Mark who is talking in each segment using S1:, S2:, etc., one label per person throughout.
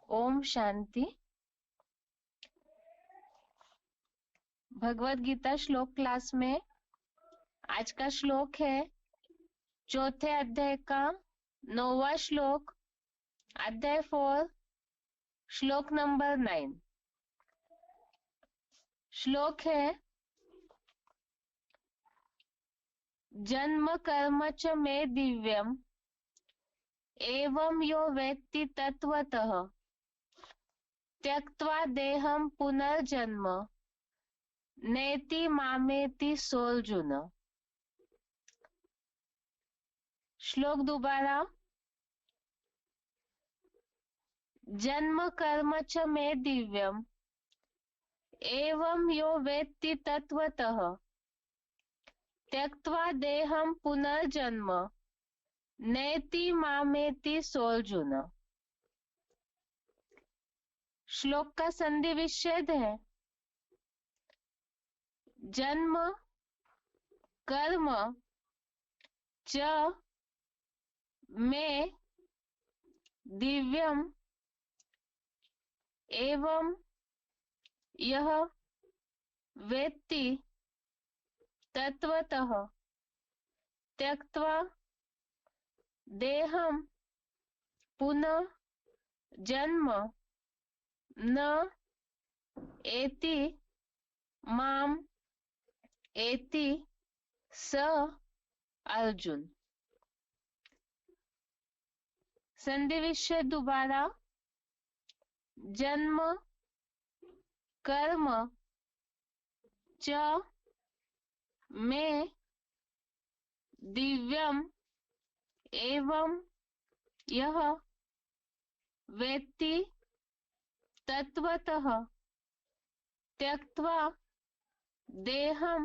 S1: ओम शांति। भगवत गीता श्लोक क्लास में आज का श्लोक है चौथे अध्याय का 9वां श्लोक, अध्याय 4, श्लोक नंबर 9। श्लोक है जन्म कर्म च मे दिव्यम एवं यो वेत्ति तत्वतः त्यक्त्वा देहं पुनर्जन्म नेति मामेति सोऽर्जुन। श्लोक दोबारा। जन्म कर्म च मे दिव्यम एवं यो वेत्ति तत्वतः त्यक्त्वा देहं पुनर्जन्म नेति मामेति सोऽर्जुन। श्लोक का संधि विच्छेद है जन्म कर्म च मे दिव्यम एवं यह वेत्ति तत्वतः त्यक्त्वा देहं पुनः जन्म न एति माम एति स अर्जुन। संधि विच्छेद दोबारा। जन्म कर्म च मे दिव्यम एवं यह वेत्ति तत्वतः त्यक्त्वा देहं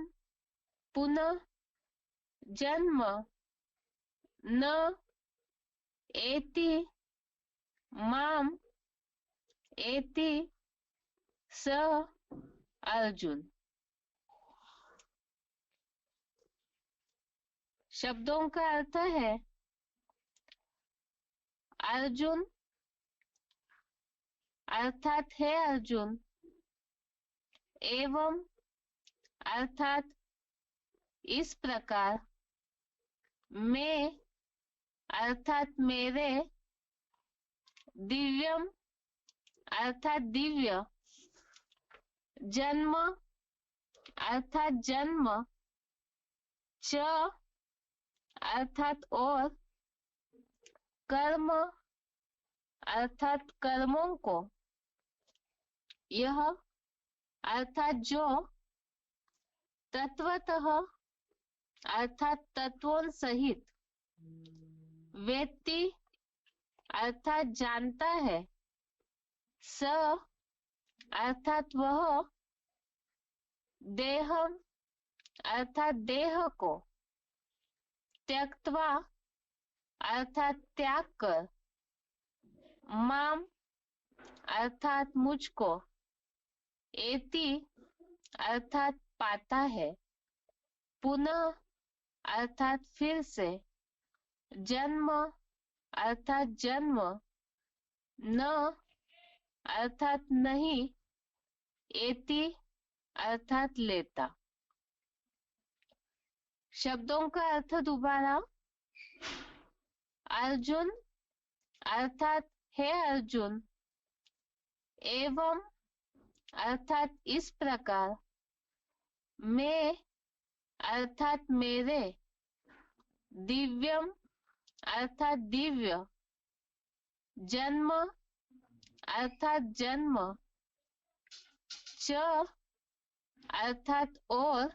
S1: पुनः जन्म न एति माम एति स अर्जुन। शब्दों का अर्थ है अर्जुन अर्थात है अर्जुन, एवं अर्थात इस प्रकार, मैं अर्थात मेरे, दिव्यम अर्थात दिव्य, जन्म अर्थात जन्म, च अर्थात और, कर्म अर्थात कर्मों को, यह अर्थात जो, तत्वतः अर्थात तत्वों सहित, वेत्ति अर्थात जानता है, स अर्थात वह, देहम अर्थात देह को, त्यक्त्वा अर्थात त्याग कर, माम अर्थात मुझको, एति अर्थात पाता है, पुनः अर्थात फिर से, जन्म अर्थात जन्म, न अर्थात नहीं, एति अर्थात लेता। शब्दों का अर्थ दोबारा। अर्जुन अर्थात है अर्जुन, एवं अर्थात इस प्रकार, मैं अर्थात मेरे, दिव्यम अर्थात दिव्य, जन्म अर्थात जन्म, च अर्थात और,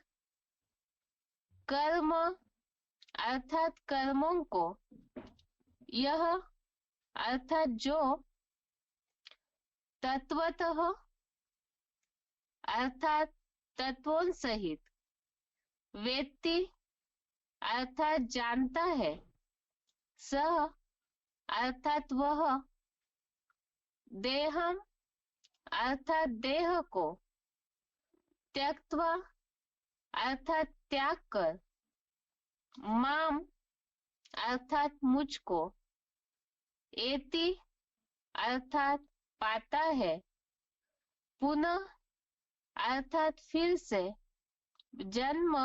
S1: कर्म अर्थात कर्मों को, यह अर्थात जो, तत्वतः अर्थात तत्वों सहित, वेत्ति अर्थात जानता है, सह अर्थात वह, देहम अर्थात देह को, त्यक्त्वा अर्थात त्याग कर, माम अर्थात मुझको, एति अर्थात पाता है, पुनः अर्थात फिर से, जन्म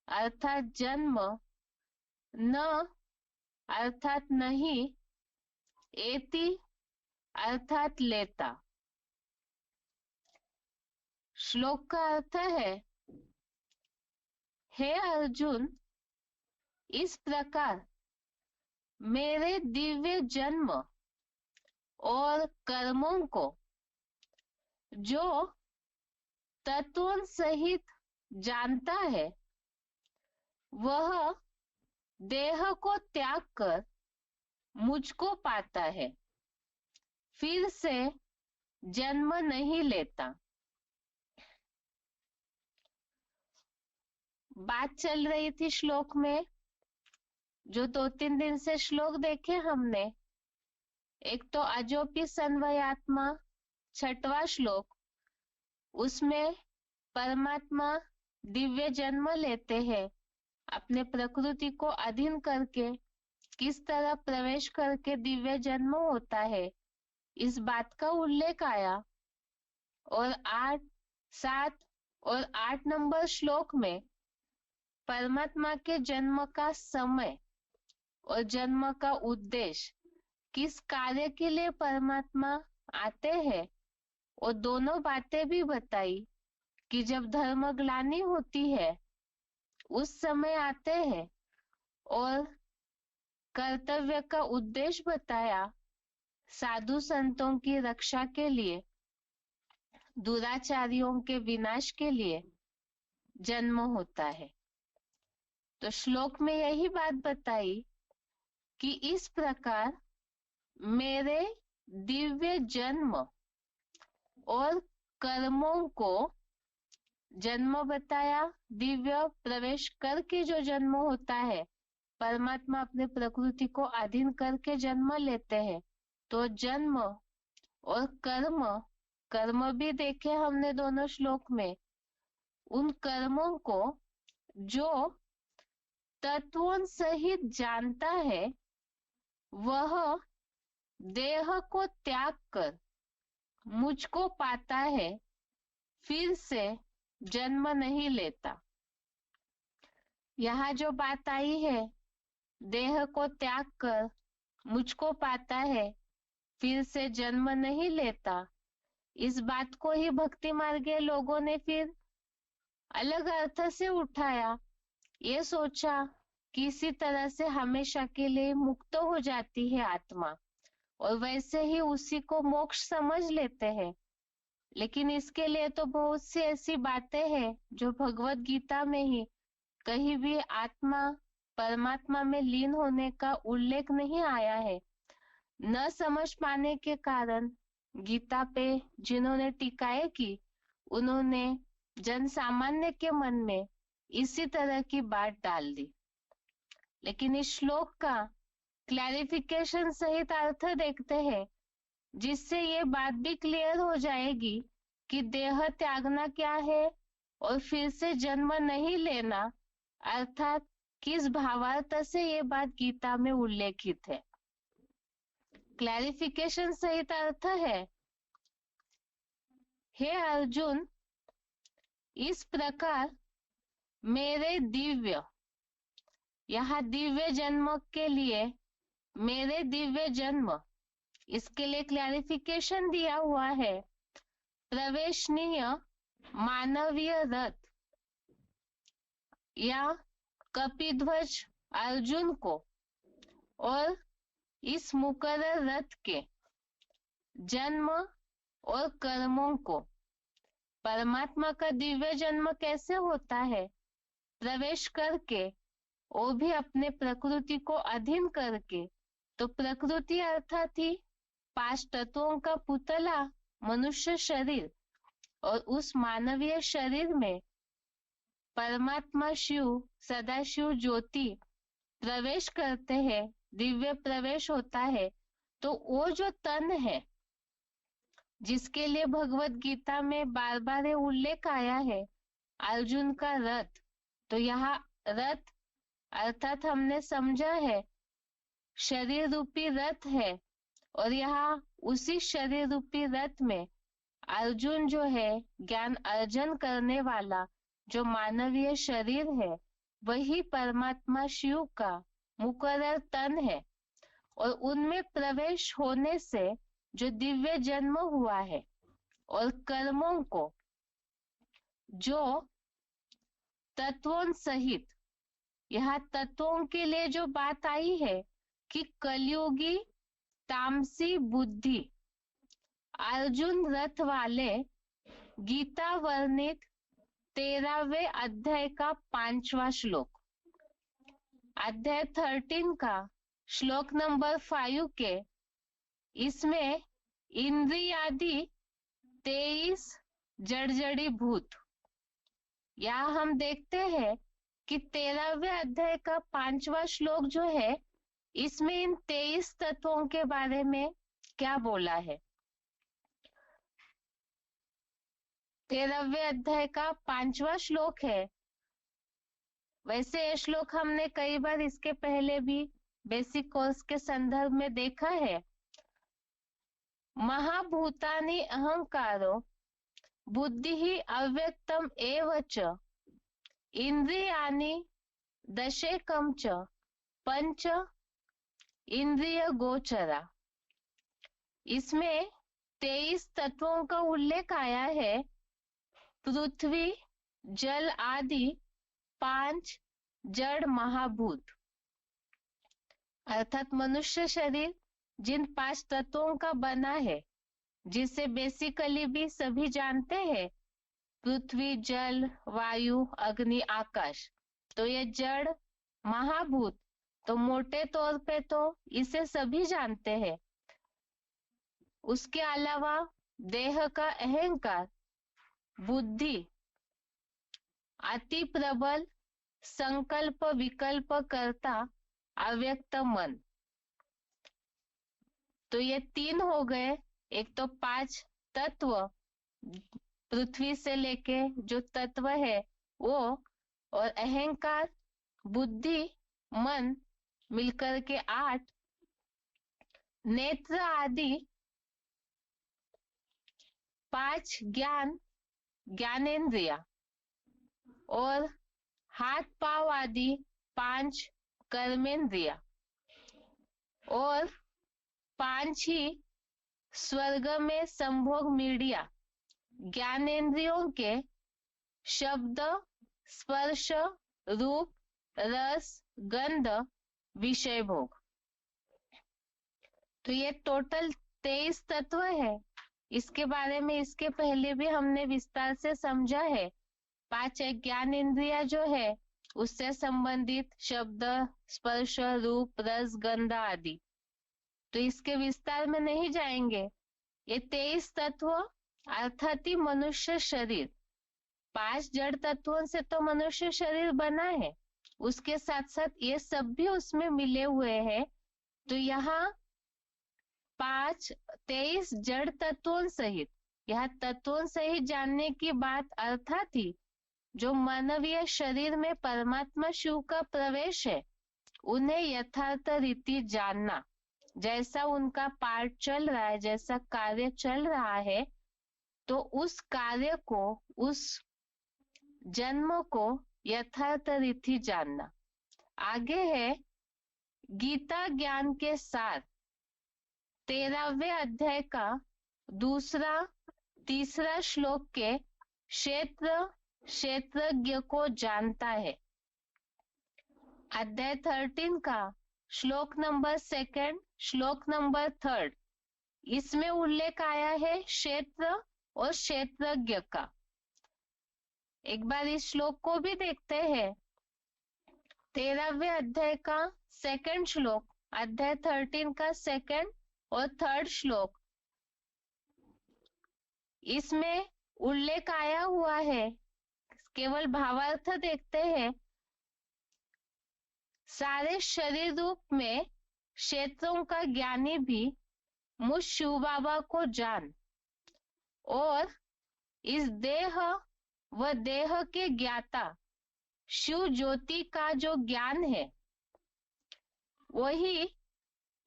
S1: अर्थात जन्म, न अर्थात नहीं, एति अर्थात लेता। श्लोक का अर्थ है, हे अर्जुन, इस प्रकार मेरे दिव्य जन्म और कर्मों को जो तत्वों सहित जानता है, वह देह को त्याग कर मुझको पाता है, फिर से जन्म नहीं लेता। बात चल रही थी श्लोक में, जो 2-3 दिन से श्लोक देखे हमने। एक तो अजोपि सन्वयात्मा 6वां श्लोक, उसमें परमात्मा दिव्य जन्म लेते हैं, अपने प्रकृति को अधीन करके किस तरह प्रवेश करके दिव्य जन्म होता है, इस बात का उल्लेख आया। और 8, 7 और 8 नंबर श्लोक में परमात्मा के जन्म का समय और जन्म का उद्देश्य, किस कार्य के लिए परमात्मा आते हैं, और दोनों बातें भी बताई कि जब धर्म ग्लानि होती है उस समय आते हैं, और कर्तव्य का उद्देश्य बताया, साधु संतों की रक्षा के लिए, दुराचारियों के विनाश के लिए जन्म होता है। तो श्लोक में यही बात बताई कि इस प्रकार मेरे दिव्य जन्म और कर्मों को, जन्म बताया दिव्य प्रवेश करके जो जन्म होता है, परमात्मा अपने प्रकृति को अधीन करके जन्म लेते हैं। तो जन्म और कर्म, कर्म भी देखे हमने दोनों श्लोक में, उन कर्मों को जो तत्वों सहित जानता है, वह देह को त्याग कर मुझको पाता है, फिर से जन्म नहीं लेता। यहाँ जो बात आई है, देह को त्याग कर मुझको पाता है, फिर से जन्म नहीं लेता, इस बात को ही भक्ति मार्गीय लोगों ने फिर अलग अर्थ से उठाया। ये सोचा कि इसी तरह से हमेशा के लिए मुक्त हो जाती है आत्मा, और वैसे ही उसी को मोक्ष समझ लेते हैं। लेकिन इसके लिए तो बहुत सी ऐसी बातें हैं जो भगवत गीता में ही कहीं भी आत्मा परमात्मा में लीन होने का उल्लेख नहीं आया है। न समझ पाने के कारण गीता पे जिन्होंने टीकाएं की, उन्होंने जन सामान्य के मन में इसी तरह की बात डाल दी। लेकिन इस श्लोक का क्लैरिफिकेशन सहित अर्थ देखते हैं, जिससे ये बात भी क्लियर हो जाएगी कि देह त्यागना क्या है और फिर से जन्म नहीं लेना, अर्थात किस भावार्थ से ये बात गीता में उल्लेखित है। क्लैरिफिकेशन सहित अर्थ है, हे अर्जुन, इस प्रकार मेरे दिव्य, यहाँ दिव्य जन्म के लिए मेरे दिव्य जन्म, इसके लिए क्लैरिफिकेशन दिया हुआ है, प्रवेशनीय मानवीय रथ या कपिध्वज अर्जुन को और इस मुकर्रर रथ के जन्म और कर्मों को, परमात्मा का दिव्य जन्म कैसे होता है, प्रवेश करके, वो भी अपने प्रकृति को अधीन करके। तो प्रकृति अर्थात ही 5 तत्वों का पुतला मनुष्य शरीर, और उस मानवीय शरीर में परमात्मा शिव, सदाशिव ज्योति प्रवेश करते हैं, दिव्य प्रवेश होता है। तो वो जो तन है, जिसके लिए भगवत गीता में बार बार उल्लेख आया है, अर्जुन का रथ, तो यहाँ रथ अर्थात हमने समझा है शरीर रूपी रथ है, और यहाँ उसी शरीर रूपी रथ में अर्जुन जो है ज्ञान अर्जन करने वाला जो मानवीय शरीर है वही परमात्मा शिव का मुकर्रर तन है। और उनमें प्रवेश होने से जो दिव्य जन्म हुआ है और कर्मों को जो तत्वों सहित, यहाँ तत्वों के लिए जो बात आई है कि कलयुगी तामसी बुद्धि अर्जुन रथ वाले गीता वर्णित 13वें अध्याय का 5वां श्लोक, अध्याय 13 का श्लोक नंबर 5 के इसमें इंद्रियादि 23 जड़जड़ी भूत, यहाँ हम देखते हैं कि 13वें अध्याय का 5वां श्लोक जो है इसमें इन 23 तत्वों के बारे में क्या बोला है। 13वें अध्याय का 5वां श्लोक है। वैसे ये श्लोक हमने कई बार इसके पहले भी बेसिक कोर्स के संदर्भ में देखा है। महाभूतानि अहंकारो बुद्धि ही अव्यक्तम एव च इंद्रियानि दशेकम च पंच इंद्रिय गोचरा। इसमें 23 तत्वों का उल्लेख आया है। पृथ्वी जल आदि 5 जड़ महाभूत, अर्थात मनुष्य शरीर जिन 5 तत्वों का बना है, जिसे बेसिकली भी सभी जानते हैं, पृथ्वी जल वायु अग्नि आकाश। तो ये जड़ महाभूत तो मोटे तौर पे तो इसे सभी जानते हैं। उसके अलावा देह का अहंकार, बुद्धि, अति प्रबल संकल्प विकल्प करता अव्यक्त मन। तो ये 3 हो गए। एक तो 5 तत्व पृथ्वी से लेके जो तत्व है वो, और अहंकार बुद्धि मन मिलकर के 8, नेत्र आदि 5 ज्ञानेंद्रिया, और हाथ पांव आदि 5 कर्मेंद्रिया, और 5 ही स्वर्ग में संभोग मीडिया ज्ञानेंद्रियों के शब्द स्पर्श रूप रस गंध विषय भोग। तो ये टोटल 23 तत्व है। इसके बारे में इसके पहले भी हमने विस्तार से समझा है। 5 ज्ञान इंद्रिया जो है उससे संबंधित शब्द स्पर्श रूप रस गंध आदि, तो इसके विस्तार में नहीं जाएंगे। ये 23 तत्व अर्थात ही मनुष्य शरीर, 5 जड़ तत्वों से तो मनुष्य शरीर बना है, उसके साथ साथ ये सब भी उसमें मिले हुए हैं। तो यहाँ 23 जड़ तत्वों सहित, यहाँ तत्वों सहित जानने की बात अर्थात ही जो मानवीय शरीर में परमात्मा शिव का प्रवेश है उन्हें यथार्थ रीति जानना, जैसा उनका पार्ट चल रहा है, जैसा कार्य चल रहा है, तो उस कार्य को, उस जन्म को यथार्थ रीति जानना। आगे है गीता ज्ञान के सार 13वें अध्याय का 2-3 श्लोक के क्षेत्रज्ञ को जानता है। अध्याय 13 का श्लोक नंबर 2, श्लोक नंबर 3, इसमें उल्लेख आया है क्षेत्र और क्षेत्रज्ञ का। एक बार इस श्लोक को भी देखते हैं। 13वें अध्याय का 2 श्लोक, अध्याय 13 का 2 और 3 श्लोक, इसमें उल्लेख आया हुआ है। केवल भावार्थ देखते हैं। सारे शरीर रूप में क्षेत्रों का ज्ञानी भी मुझ शिव बाबा को जान, और इस देह व देह के ज्ञाता शिव ज्योति का जो ज्ञान है वही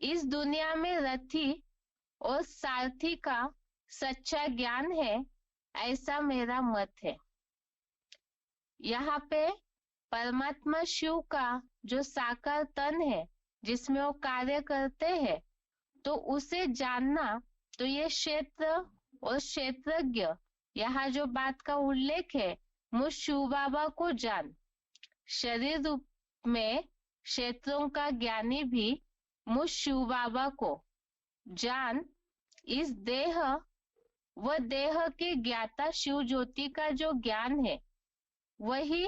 S1: इस दुनिया में रथी और सारथी का सच्चा ज्ञान है, ऐसा मेरा मत है। यहाँ पे परमात्मा शिव का जो साकार तन है जिसमें वो कार्य करते हैं, तो उसे जानना, तो ये क्षेत्र और क्षेत्रज्ञ, यहाँ जो बात का उल्लेख है, मुझ शिव बाबा को जान। शरीर रूप में क्षेत्रों का ज्ञानी भी मुझ शिव बाबा को जान। इस देह व देह के ज्ञाता शिव ज्योति का जो ज्ञान है, वही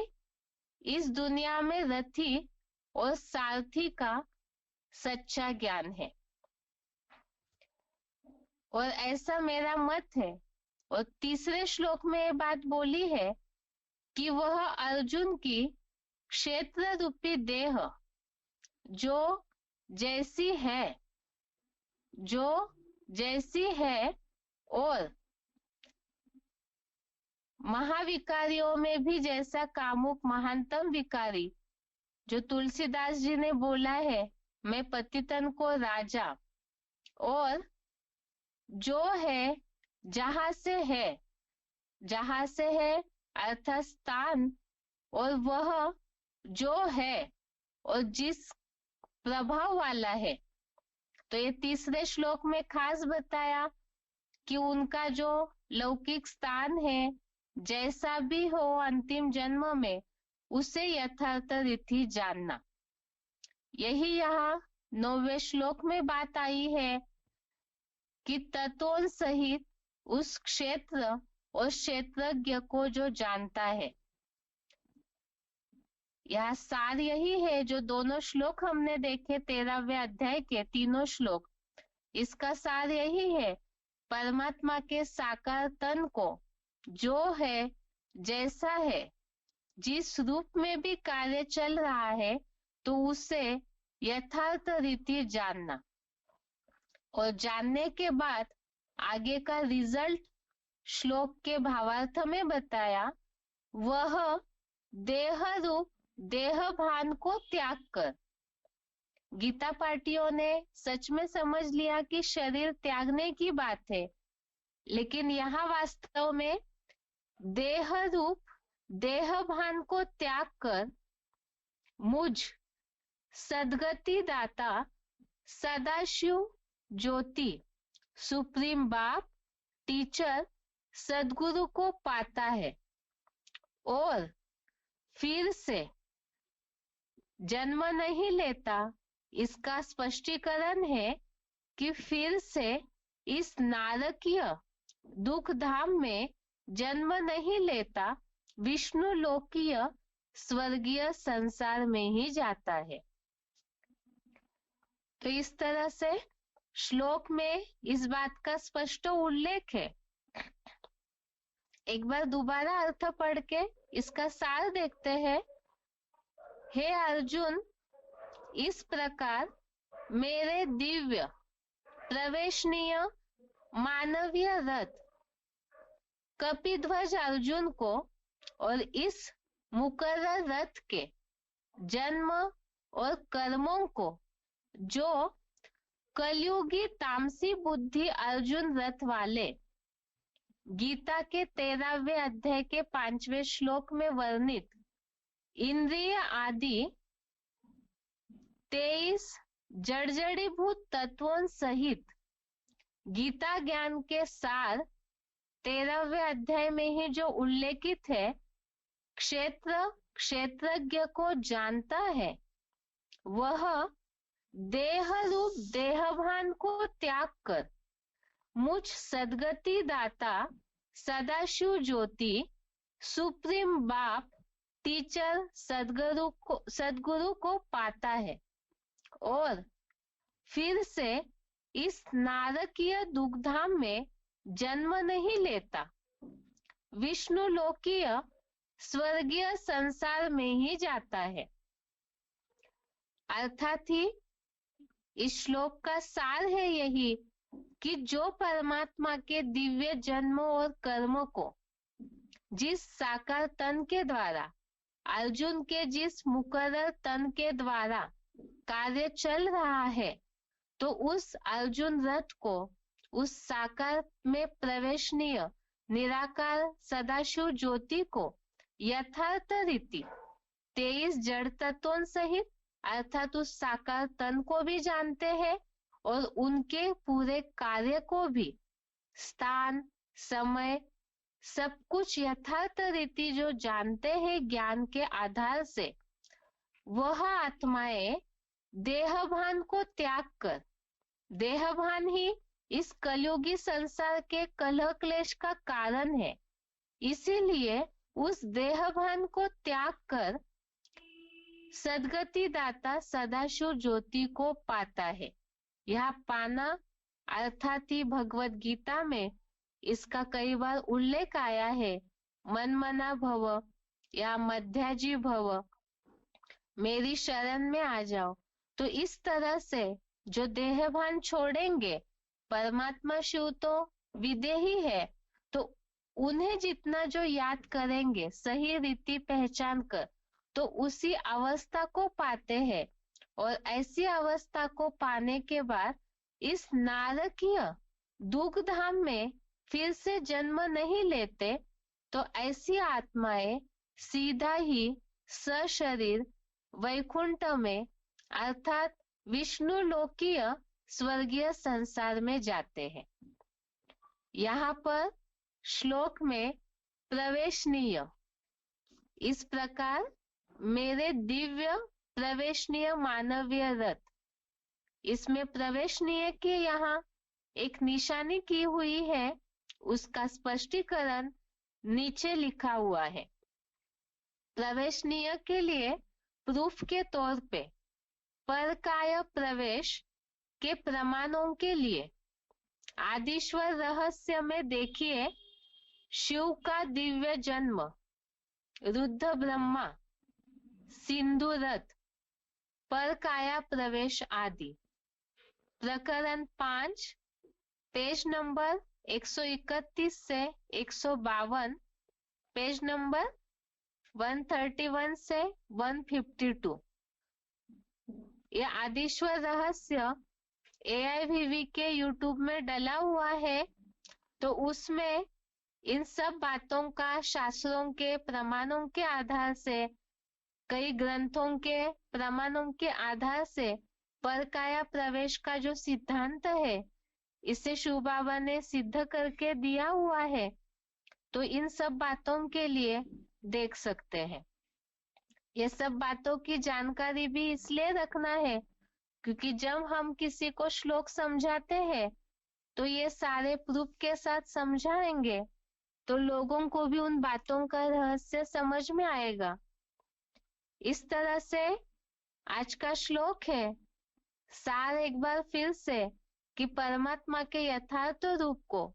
S1: इस दुनिया में रथी और सारथी का सच्चा ज्ञान है, और ऐसा मेरा मत है। और तीसरे श्लोक में ये बात बोली है कि वह अर्जुन की क्षेत्र रूपी देह जो जैसी है और महाविकारियों में भी जैसा कामुक महानतम विकारी, जो तुलसीदास जी ने बोला है, मैं पतितन को राजा, और जो है जहां से है अर्थात स्थान, और वह जो है और जिस प्रभाव वाला है। तो ये तीसरे श्लोक में खास बताया कि उनका जो लौकिक स्थान है, जैसा भी हो अंतिम जन्म में, उसे यथार्थ रीति जानना। यही यहाँ 9वें श्लोक में बात आई है कि तत्वों सहित उस क्षेत्र और क्षेत्रज्ञ को जो जानता है। यह सार यही है जो दोनों श्लोक हमने देखे 13वें अध्याय के तीनों श्लोक, इसका सार यही है। परमात्मा के साकार तन को जो है जैसा है, जिस रूप में भी कार्य चल रहा है, तो उसे यथार्थ रीति जानना, और जानने के बाद आगे का रिजल्ट श्लोक के भावार्थ में बताया। वह देह रूप देह भान को त्याग कर, गीता पार्टियों ने सच में समझ लिया कि शरीर त्यागने की बात है, लेकिन यहाँ वास्तव में देह रूप देह भान को त्याग कर मुझ सदगति दाता सदाशिव ज्योति सुप्रीम बाप टीचर सदगुरु को पाता है, और फिर से जन्म नहीं लेता। इसका स्पष्टीकरण है कि फिर से इस नारकीय दुख धाम में जन्म नहीं लेता, विष्णु लोकीय स्वर्गीय संसार में ही जाता है। तो इस तरह से श्लोक में इस बात का स्पष्ट उल्लेख है। एक बार दोबारा अर्थ पढ़ के इसका सार देखते हैं। हे अर्जुन, इस प्रकार मेरे दिव्य प्रवेशनीय मानवीय रथ कपिध्वज अर्जुन को और इस मुकर्रर रथ के जन्म और कर्मों को जो कलयुगी तामसी बुद्धि अर्जुन रथ वाले गीता के 13वें अध्याय के 5वें श्लोक में वर्णित इंद्रिय आदि 23 जड़जड़ीभूत तत्वों सहित गीता ज्ञान के सार 13वें अध्याय में ही जो उल्लेखित है, क्षेत्रज्ञ को जानता है, वह देह रूप देहभान को त्याग कर मुझ सदगति दाता सदाशिव ज्योति सुप्रीम बाप टीचर सदगुरु को पाता है, और फिर से इस नारकीय दुखधाम में जन्म नहीं लेता, विष्णु लोकीय स्वर्गीय संसार में ही जाता है। अर्थात ही इस श्लोक का सार है यही कि जो परमात्मा के दिव्य जन्म और कर्म को जिस साकार तन के द्वारा अर्जुन के जिस मुकर्रर तन के द्वारा कार्य चल रहा है, तो उस अर्जुन रथ को उस साकार में प्रवेशनीय निराकार सदाशिव ज्योति को यथार्थ रीति 23 जड़ तत्वों सहित अर्थात उस साकार तन को भी जानते हैं और उनके पूरे कार्य को भी, स्थान समय सब कुछ यथार्थ रीति जो जानते हैं ज्ञान के आधार से, वह आत्माएं देहभान को त्याग कर, देहभान ही इस कलयुगी संसार के कलह क्लेश का कारण है, इसीलिए उस देहभान को त्याग कर सदगति दाता सदाशिव ज्योति को पाता है। यह पाना अर्थात ही भगवत गीता में इसका कई बार उल्लेख आया है। मनमना भव या मध्याजी भव, मेरी शरण में आ जाओ। तो इस तरह से जो देहभान छोड़ेंगे, परमात्मा शिव तो विदेही है, तो उन्हें जितना जो याद करेंगे सही रीति पहचान कर, तो उसी अवस्था को पाते हैं। और ऐसी अवस्था को पाने के बाद इस नारकीय दुख धाम में फिर से जन्म नहीं लेते, तो ऐसी आत्माएं सीधा ही सशरीर वैकुंठ में अर्थात विष्णु लोकीय स्वर्गीय संसार में जाते हैं। यहाँ पर श्लोक में प्रवेशनीय, इस प्रकार मेरे दिव्य प्रवेशनीय मानवीय रथ, इसमें प्रवेशनीय के यहाँ एक निशानी की हुई है, उसका स्पष्टीकरण नीचे लिखा हुआ है। प्रवेशनीय के लिए प्रूफ के तौर पे परकाय प्रवेश के प्रमाणों के लिए आदिश्वर रहस्य में देखिए, शिव का दिव्य जन्म, रुद्र ब्रह्मा, सिंधु रथ, परकाया प्रवेश आदि। प्रकरण 5 पेज नंबर 131 से 152, पेज नंबर 131 से 152। ये आदिश्वर रहस्य AIVV के YouTube में डला हुआ है, तो उसमें इन सब बातों का शास्त्रों के प्रमाणों के आधार से, कई ग्रंथों के प्रमाणों के आधार से परकाया प्रवेश का जो सिद्धांत है, इसे शिव बाबा ने सिद्ध करके दिया हुआ है। तो इन सब बातों के लिए देख सकते हैं। ये सब बातों की जानकारी भी इसलिए रखना है क्योंकि जब हम किसी को श्लोक समझाते हैं तो ये सारे प्रूफ के साथ समझाएंगे, तो लोगों को भी उन बातों का रहस्य समझ में आएगा। इस तरह से आज का श्लोक है सार एक बार फिर से कि परमात्मा के यथार्थ रूप को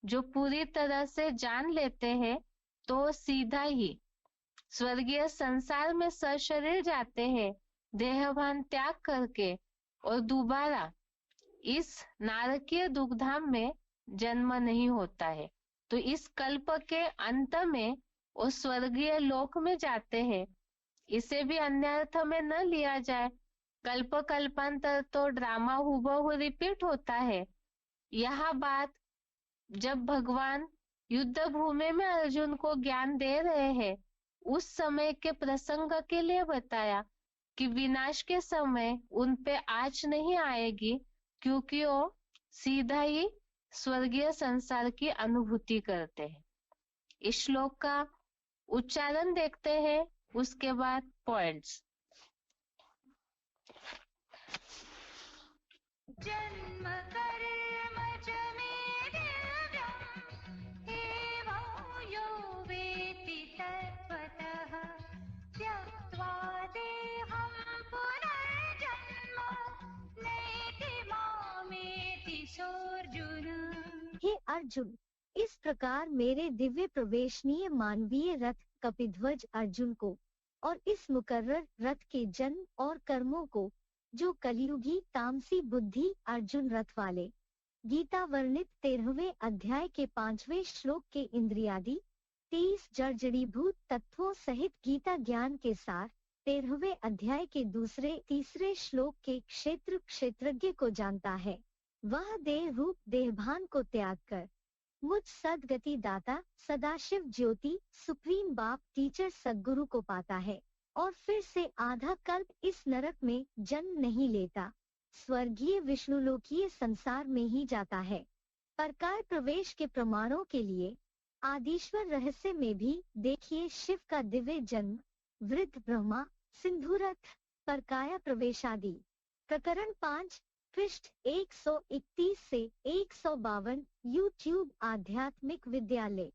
S1: जो पूरी तरह से जान लेते हैं, तो सीधा ही स्वर्गीय संसार में सशरीर जाते हैं, देहभान त्याग करके, और दोबारा इस नारकीय दुखधाम में जन्म नहीं होता है। तो इस कल्प के अंत में वो स्वर्गीय लोक में जाते हैं। इसे भी अन्य अर्थ में न लिया जाए, कल्प कल्पांतर तो ड्रामा हुबहू रिपीट होता है। यह बात जब भगवान युद्ध भूमि में अर्जुन को ज्ञान दे रहे हैं, उस समय के प्रसंग के लिए बताया कि विनाश के समय उन पे आँच नहीं आएगी, क्योंकि वो सीधा ही स्वर्गीय संसार की अनुभूति करते हैं। इस श्लोक का उच्चारण देखते हैं, उसके बाद पॉइंट्स।
S2: जन्म कर्म च मे दिव्यम् एवं यो वेत्ति तत्त्वतः त्यक्त्वा देहं पुनर्जन्म नैति मामेति सोऽर्जुन।
S3: हे अर्जुन, इस प्रकार मेरे दिव्य प्रवेशनीय मानवीय रथ कपिध्वज अर्जुन को और इस मुकर्रर रथ के जन्म और कर्मों को जो कलियुगी तामसी बुद्धि अर्जुन रथ वाले, गीता वर्णित 13वें अध्याय के 5वें श्लोक के इंद्रियादि 23 जड़जड़ीभूत तत्वों सहित गीता ज्ञान के सार 13वें अध्याय के 2-3 श्लोक के क्षेत्र क्षेत्रज्ञ को जानता है। वह देह रूप देहभान को त्याग कर मुझ सदगति दाता सदाशिव ज्योति सुप्रीम बाप टीचर सद्गुरु को पाता है और फिर से आधा कल्प इस नरक में जन्म नहीं लेता, स्वर्गीय विष्णुलोकीय संसार में ही जाता है। परकाय प्रवेश के प्रमाणों के लिए आदिश्वर रहस्य में भी देखिए शिव का दिव्य जन्म, वृद्ध ब्रह्मा, सिंधुरथ, परकाया प्रवेशादि। प्रकरण 5 पृष्ठ 131 से 152 यूट्यूब आध्यात्मिक विद्यालय।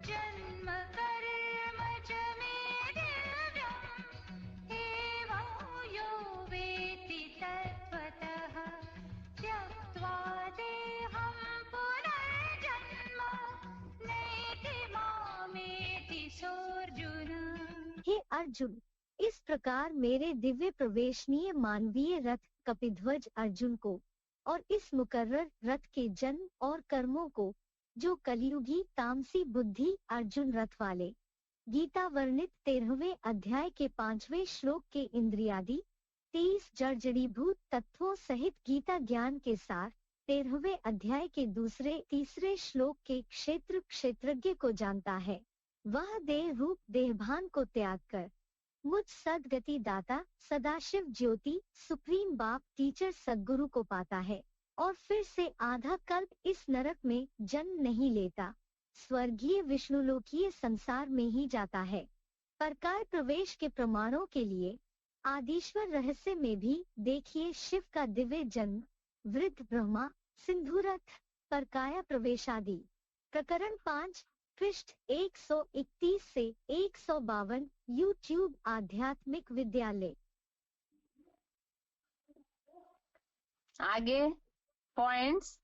S2: जन्म कर्म च मे दिव्यम् एवं यो वेत्ति तत्त्वतः त्यक्त्वा देहं पुनर्जन्म नैति मामेति सोऽर्जुन।
S3: हे अर्जुन, इस प्रकार मेरे दिव्य प्रवेशनीय मानवीय रथ कपिध्वज अर्जुन को और इस मुकर्रर रथ के जन्म और कर्मों को जो कलियुगी तामसी बुद्धि अर्जुन रथ वाले, गीता वर्णित 13वें अध्याय के 5वें श्लोक के इंद्रियादि 23 जड़जड़ीभूत तत्वों सहित गीता ज्ञान के सार 13वें अध्याय के तीसरे श्लोक के क्षेत्र क्षेत्रज्ञ को जानता है, वह देह रूप देहभान को त्याग कर मुझ सदगति दाता सदाशिव ज्योति सुप्रीम बाप टीचर सद्गुरु को पाता है और फिर से आधा कल्प इस नरक में जन्म नहीं लेता, स्वर्गीय विष्णुलोकीय संसार में ही जाता है। परकाय प्रवेश के प्रमाणों के लिए आदिश्वर रहस्य में भी देखिए शिव का दिव्य जन्म, वृद्ध ब्रह्मा, सिंधुरथ, परकाया प्रवेशादि। प्रकरण 5 पृष्ठ 131 से 152 यूट्यूब आध्यात्मिक विद्यालय।
S1: आगे पॉइंट्स।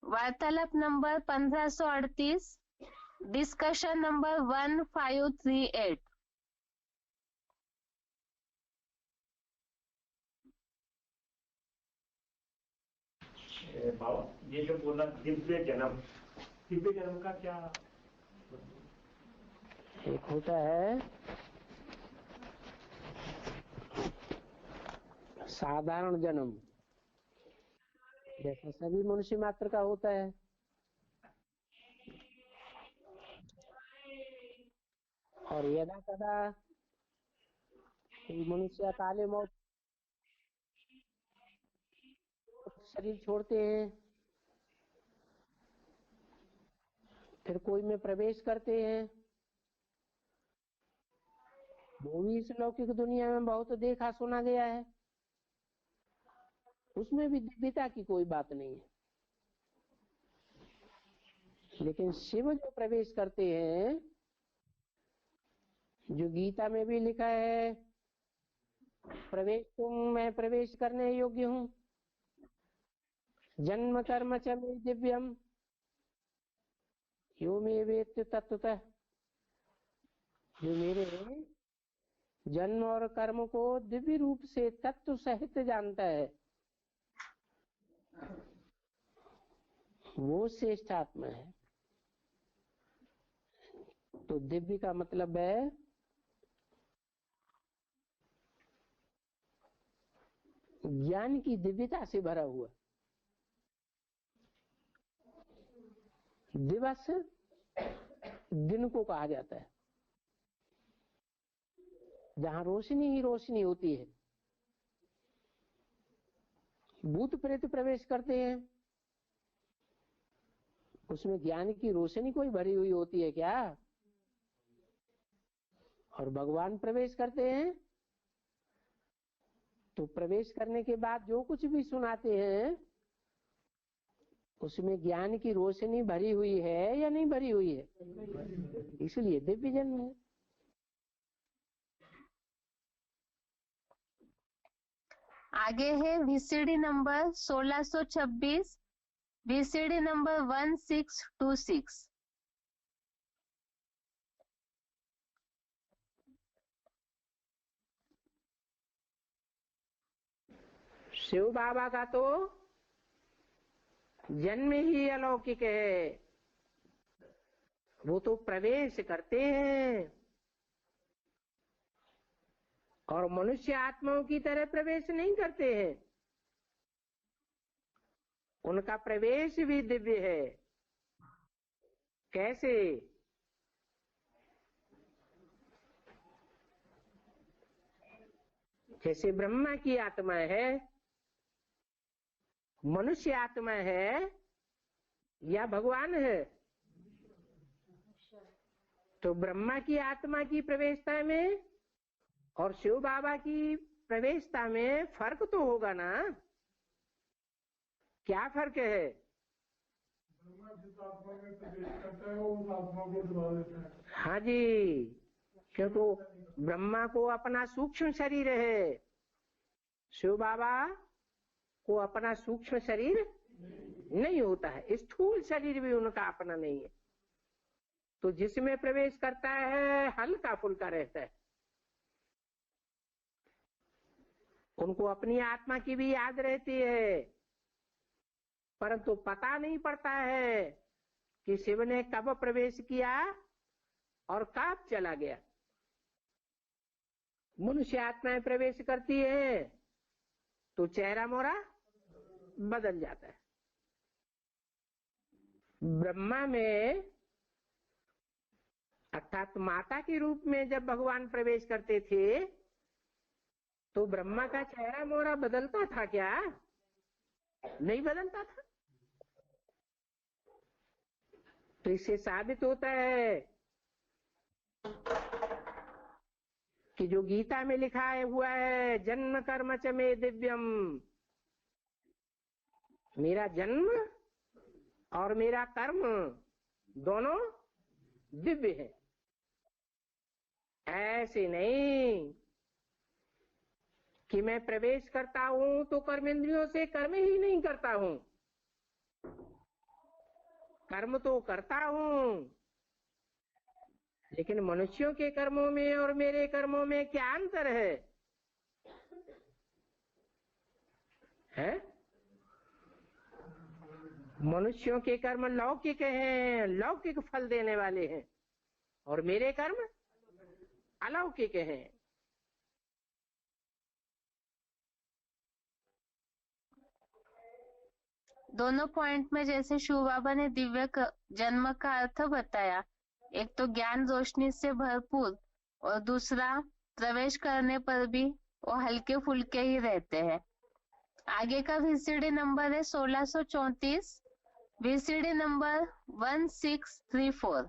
S1: वार्तालाप नंबर 1538, डिस्कशन नंबर 1538।
S4: ये जो बोला दिव्य जन्म का क्या?
S5: एक होता है साधारण जन्म, जैसा सभी मनुष्य मात्र का होता है, और यदा कदा मनुष्य काले मौत शरीर छोड़ते हैं, फिर कोई में प्रवेश करते हैं। वो भी इस लौकिक दुनिया में बहुत देखा सुना गया है, उसमें भी दिव्यता की कोई बात नहीं है। लेकिन शिव जो प्रवेश करते हैं, जो गीता में भी लिखा है, प्रवेश तुम मैं प्रवेश करने योग्य हूँ, जन्म कर्म च मे दिव्यम यो मे वेत्ति तत्वतः, जो मेरे जन्म और कर्म को दिव्य रूप से तत्व सहित जानता है, वो श्रेष्ठ आत्मा है। तो दिव्य का मतलब है ज्ञान की दिव्यता से भरा हुआ। दिवस दिन को कहा जाता है, जहां रोशनी ही रोशनी होती है। भूत प्रेत प्रवेश करते हैं, उसमें ज्ञान की रोशनी कोई भरी हुई होती है क्या? और भगवान प्रवेश करते हैं तो प्रवेश करने के बाद जो कुछ भी सुनाते हैं, उसमें ज्ञान की रोशनी भरी हुई है या नहीं भरी हुई है? इसलिए दिव्य जन्म है।
S1: आगे है VCD number 1626, VCD number 1626।
S5: Shiv Baba का तो जन्म ही अलौकिक है, वो तो प्रवेश करते हैं। और मनुष्य आत्माओं की तरह प्रवेश नहीं करते हैं, उनका प्रवेश भी दिव्य है। कैसे? जैसे ब्रह्मा की आत्मा है, मनुष्य आत्मा है या भगवान है, तो ब्रह्मा की आत्मा की प्रवेशता में और शिव बाबा की प्रवेशता में फर्क तो होगा ना। क्या फर्क है?
S6: ब्रह्मा जिस आत्मा में प्रवेश करता है वो उस आत्मा को डुबा देता है।
S5: हाँ जी, क्योंकि ब्रह्मा को अपना सूक्ष्म शरीर है, शिव बाबा को अपना सूक्ष्म शरीर नहीं होता है, स्थूल शरीर भी उनका अपना नहीं है। तो जिसमें प्रवेश करता है हल्का फुल्का रहता है, उनको अपनी आत्मा की भी याद रहती है, परंतु पता नहीं पड़ता है कि शिव ने कब प्रवेश किया और कब चला गया। मनुष्य आत्माएं प्रवेश करती है तो चेहरा मोरा बदल जाता है। ब्रह्मा में अर्थात माता के रूप में जब भगवान प्रवेश करते थे तो ब्रह्मा का चेहरा मोरा बदलता था क्या? नहीं बदलता था। तो इससे साबित होता है कि जो गीता में लिखा हुआ है, जन्म कर्म च मे दिव्यम, मेरा जन्म और मेरा कर्म दोनों दिव्य है। ऐसे नहीं कि मैं प्रवेश करता हूं तो कर्मेंद्रियों से कर्म ही नहीं करता हूं, कर्म तो करता हूं, लेकिन मनुष्यों के कर्मों में और मेरे कर्मों में क्या अंतर है? मनुष्यों के कर्म लौकिक हैं, लौकिक फल देने वाले हैं, और मेरे कर्म अलौकिक हैं।
S1: दोनों पॉइंट में जैसे शिव बाबा ने जन्म का अर्थ बताया, एक तो ज्ञान रोशनी से भरपूर और दूसरा प्रवेश करने पर भी वो हल्के फुल्के ही रहते हैं। आगे का VCD नंबर है 1634, VCD नंबर 1634।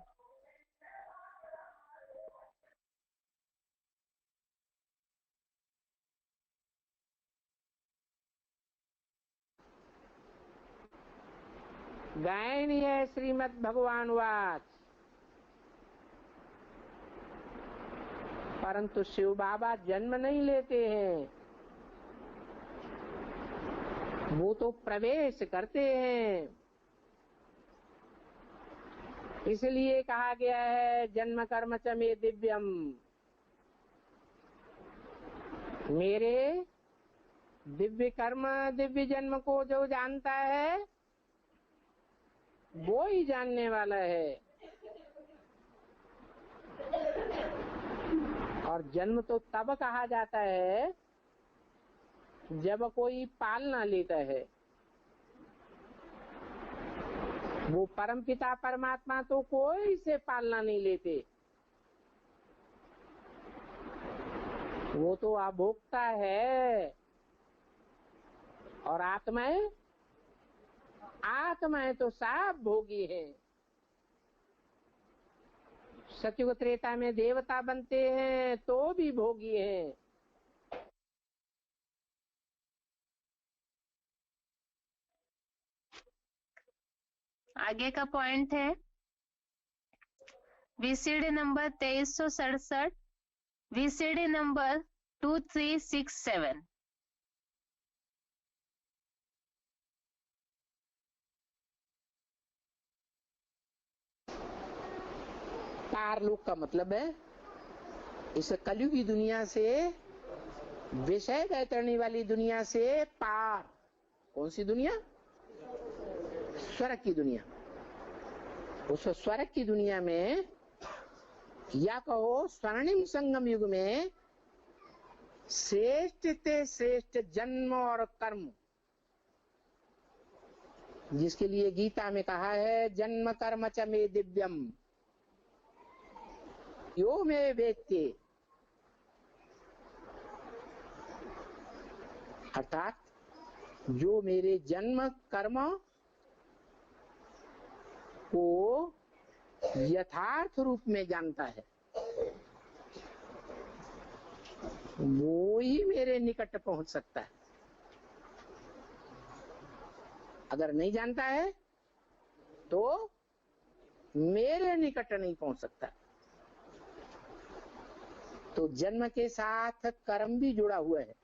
S5: गायन है श्रीमद् भगवान वाच, परंतु शिव बाबा जन्म नहीं लेते हैं, वो तो प्रवेश करते हैं। इसलिए कहा गया है जन्म कर्म च मे दिव्यम, मेरे दिव्य कर्म दिव्य जन्म को जो जानता है वो ही जानने वाला है। और जन्म तो तब कहा जाता है जब कोई पालना लेता है। वो परमपिता परमात्मा तो कोई से पालना नहीं लेते, वो तो अभोक्ता है। और आत्माएं तो सब भोगी है। सतयुग त्रेता में देवता बनते हैं तो भी भोगी हैं।
S1: आगे का पॉइंट है VCD नंबर 2367, VCD नंबर 2367।
S5: पारलोक का मतलब है इस कलयुगी दुनिया से, विषय बैतरणी वाली दुनिया से पार। कौन सी दुनिया? स्वर्ग की दुनिया। उस स्वर्ग की दुनिया में, या कहो स्वर्णिम संगम युग में, श्रेष्ठ ते श्रेष्ठ जन्म और कर्म, जिसके लिए गीता में कहा है जन्म कर्म च मे दिव्यम यो मे वेत्ते, अर्थात जो मेरे जन्म कर्म को यथार्थ रूप में जानता है वो ही मेरे निकट पहुंच सकता है। अगर नहीं जानता है तो मेरे निकट नहीं पहुंच सकता। तो जन्म के साथ कर्म भी जुड़ा हुआ है,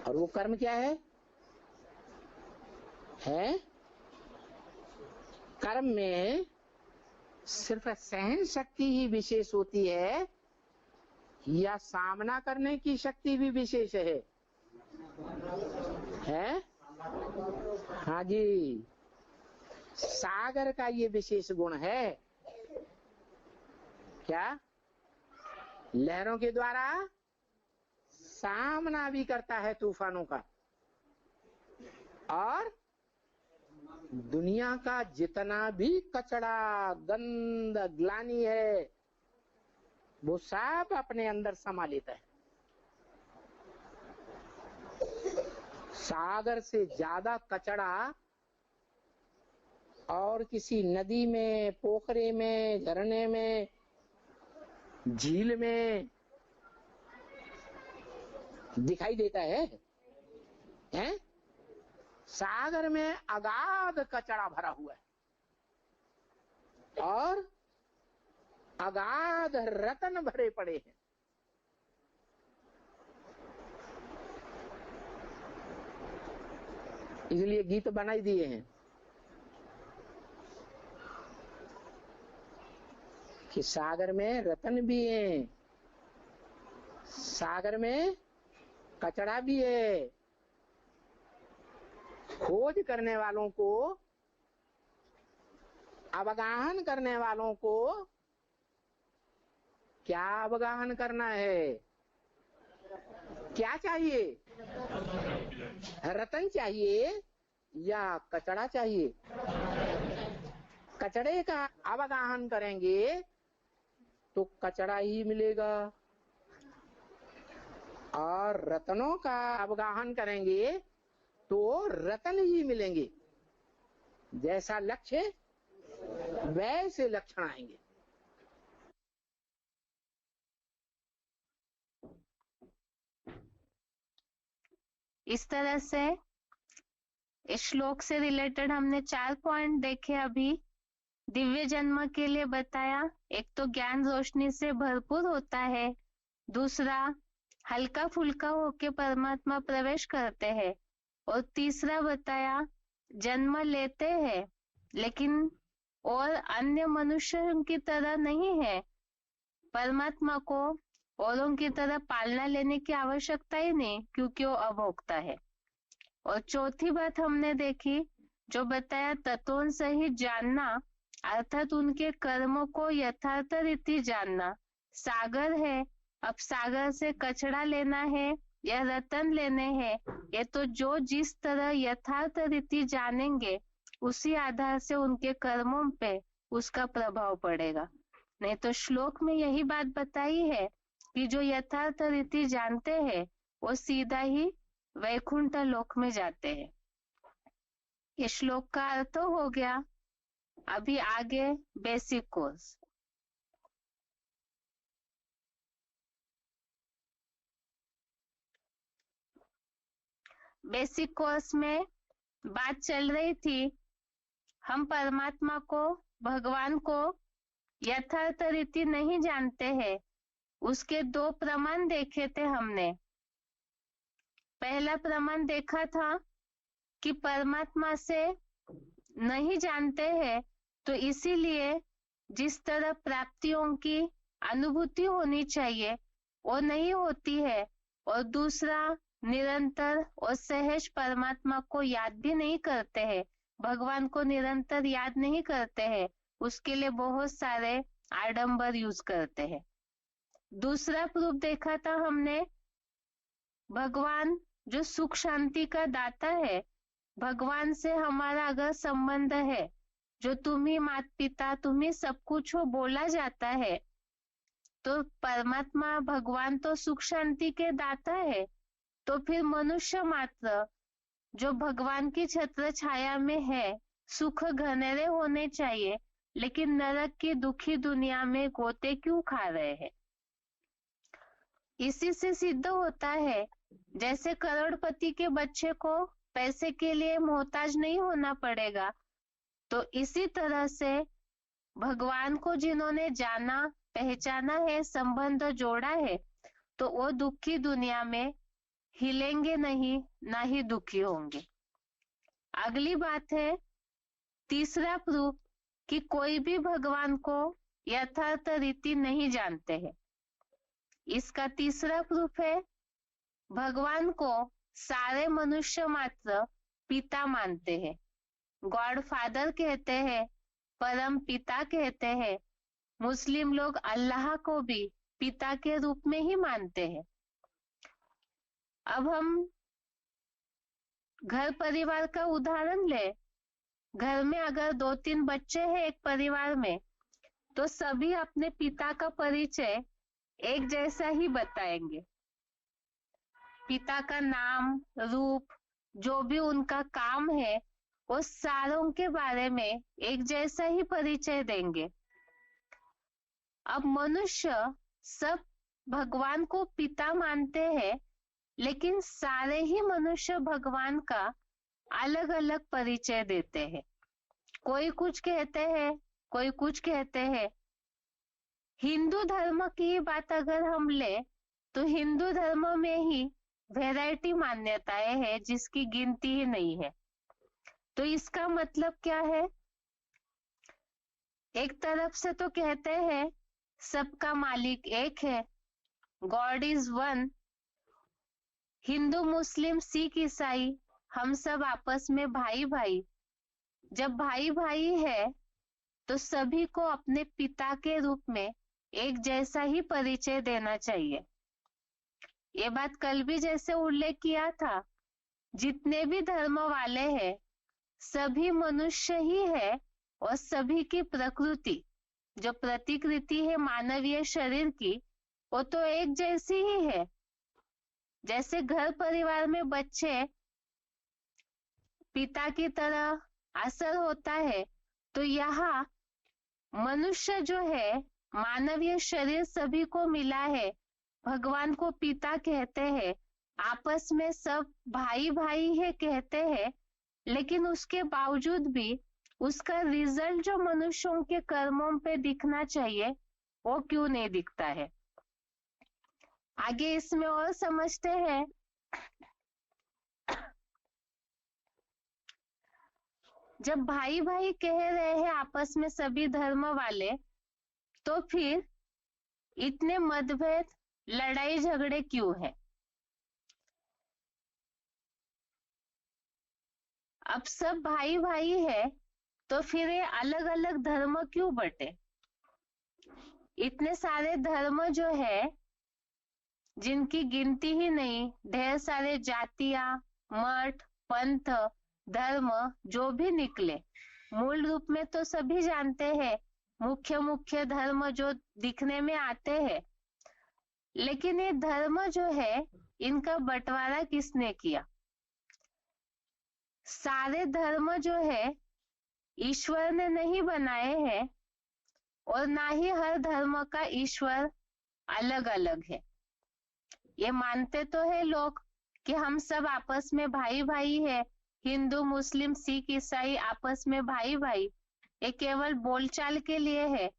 S5: और वो कर्म क्या है? कर्म में सिर्फ सहन शक्ति ही विशेष होती है या सामना करने की शक्ति भी विशेष है? हाँ जी, सागर का ये विशेष गुण है। क्या? लहरों के द्वारा सामना भी करता है तूफानों का, और दुनिया का जितना भी कचरा, गंद, ग्लानि है वो सब अपने अंदर समा लेता है। सागर से ज्यादा कचरा और किसी नदी में, पोखरे में, झरने में, झील में दिखाई देता है? सागर में अगाध कचरा भरा हुआ है और अगाध रतन भरे पड़े हैं। इसलिए गीत बनाई दिए हैं कि सागर में रतन भी है, सागर में कचरा भी है। खोज करने वालों को, अवगाहन करने वालों को क्या अवगाहन करना है? क्या चाहिए? रतन चाहिए या कचड़ा चाहिए? कचड़े का अवगाहन करेंगे तो कचड़ा ही मिलेगा, और रतनों का अवगाहन करेंगे तो रतन ही मिलेंगे। जैसा लक्ष्य वैसे लक्षण आएंगे।
S1: इस तरह से इस श्लोक से रिलेटेड हमने 4 पॉइंट देखे। अभी दिव्य जन्म के लिए बताया, एक तो ज्ञान रोशनी से भरपूर होता है, दूसरा हल्का फुल्का होके परमात्मा प्रवेश करते हैं, और तीसरा बताया जन्म लेते हैं लेकिन और अन्य मनुष्यों की तरह नहीं है। परमात्मा को औरों की तरह पालना लेने की आवश्यकता ही नहीं, क्योंकि वो अभोक्ता है। और चौथी बात हमने देखी जो बताया तत्वों सहित जानना, अर्थात उनके कर्मों को यथार्थ रीति जानना। सागर है, अब सागर से कचड़ा लेना है या रतन लेने हैं, ये तो जो जिस तरह यथार्थ रीति जानेंगे उसी आधार से उनके कर्मों पे उसका प्रभाव पड़ेगा। नहीं तो श्लोक में यही बात बताई है कि जो यथार्थ रीति जानते हैं वो सीधा ही वैकुंठ लोक में जाते हैं। ये श्लोक का अर्थ हो गया। अभी आगे बेसिक कोर्स। बेसिक कोर्स में बात चल रही थी, हम परमात्मा को, भगवान को यथार्थ रीति नहीं जानते हैं। उसके 2 प्रमाण देखे थे हमने। पहला प्रमाण देखा था कि परमात्मा से नहीं जानते हैं तो इसीलिए जिस तरह प्राप्तियों की अनुभूति होनी चाहिए वो नहीं होती है, और दूसरा निरंतर और सहज परमात्मा को याद भी नहीं करते हैं, भगवान को निरंतर याद नहीं करते हैं, उसके लिए बहुत सारे आडंबर यूज करते हैं। दूसरा प्रूफ देखा था हमने, भगवान जो सुख शांति का दाता है, भगवान से हमारा अगर संबंध है, जो तुम ही माता पिता, तुम ही सब कुछ हो बोला जाता है, तो परमात्मा भगवान तो सुख शांति के दाता है, तो फिर मनुष्य मात्र जो भगवान की छत्र छाया में है, सुख घनेरे होने चाहिए, लेकिन नरक की दुखी दुनिया में गोते क्यों खा रहे हैं। इसी से सिद्ध होता है, जैसे करोड़पति के बच्चे को पैसे के लिए मोहताज नहीं होना पड़ेगा, तो इसी तरह से भगवान को जिन्होंने जाना पहचाना है, संबंध जोड़ा है, तो वो दुखी दुनिया में हिलेंगे नहीं, ना ही दुखी होंगे। अगली बात है तीसरा प्रूफ कि कोई भी भगवान को यथार्थ रीति नहीं जानते हैं। इसका तीसरा प्रूफ है, भगवान को सारे मनुष्य मात्र पिता मानते हैं, गॉड फादर कहते हैं, परम पिता कहते हैं। मुस्लिम लोग अल्लाह को भी पिता के रूप में ही मानते हैं। अब हम घर परिवार का उदाहरण ले। घर में अगर 2-3 बच्चे हैं एक परिवार में, तो सभी अपने पिता का परिचय एक जैसा ही बताएंगे। पिता का नाम, रूप, जो भी उनका काम है, वो सारों के बारे में एक जैसा ही परिचय देंगे। अब मनुष्य सब भगवान को पिता मानते हैं, लेकिन सारे ही मनुष्य भगवान का अलग अलग परिचय देते हैं। कोई कुछ कहते हैं, कोई कुछ कहते हैं। हिंदू धर्म की बात अगर हम ले, तो हिंदू धर्म में ही वैरायटी मान्यताएं हैं जिसकी गिनती ही नहीं है। तो इसका मतलब क्या है? एक तरफ से तो कहते हैं सबका मालिक एक है, गॉड इज वन। हिंदू, मुस्लिम, सिख, ईसाई हम सब आपस में भाई भाई। जब भाई भाई है तो सभी को अपने पिता के रूप में एक जैसा ही परिचय देना चाहिए। ये बात कल भी जैसे उल्लेख किया था, जितने भी धर्म वाले हैं सभी मनुष्य ही है, और सभी की प्रकृति जो प्रतिकृति है मानवीय शरीर की, वो तो एक जैसी ही है। जैसे घर परिवार में बच्चे पिता की तरह असर होता है, तो यहाँ मनुष्य जो है, मानवीय शरीर सभी को मिला है, भगवान को पिता कहते हैं, आपस में सब भाई भाई है कहते हैं, लेकिन उसके बावजूद भी उसका रिजल्ट जो मनुष्यों के कर्मों पे दिखना चाहिए, वो क्यों नहीं दिखता है। आगे इसमें और समझते हैं। जब भाई भाई कह रहे हैं आपस में सभी धर्म वाले, तो फिर इतने मतभेद, लड़ाई झगड़े क्यों है? अब सब भाई भाई है, तो फिर ये अलग अलग धर्म क्यों बटे? इतने सारे धर्म जो है जिनकी गिनती ही नहीं, ढेर सारे जातियां, मठ, पंथ, धर्म जो भी निकले, मूल रूप में तो सभी जानते हैं, मुख्य मुख्य धर्म जो दिखने में आते हैं। लेकिन ये धर्म जो है, इनका बंटवारा किसने किया? सारे धर्म जो है ईश्वर ने नहीं बनाए हैं, और ना ही हर धर्म का ईश्वर अलग अलग है। ये मानते तो है लोग कि हम सब आपस में भाई भाई है, हिंदू, मुस्लिम, सिख, ईसाई आपस में भाई भाई। ये केवल बोलचाल के लिए है,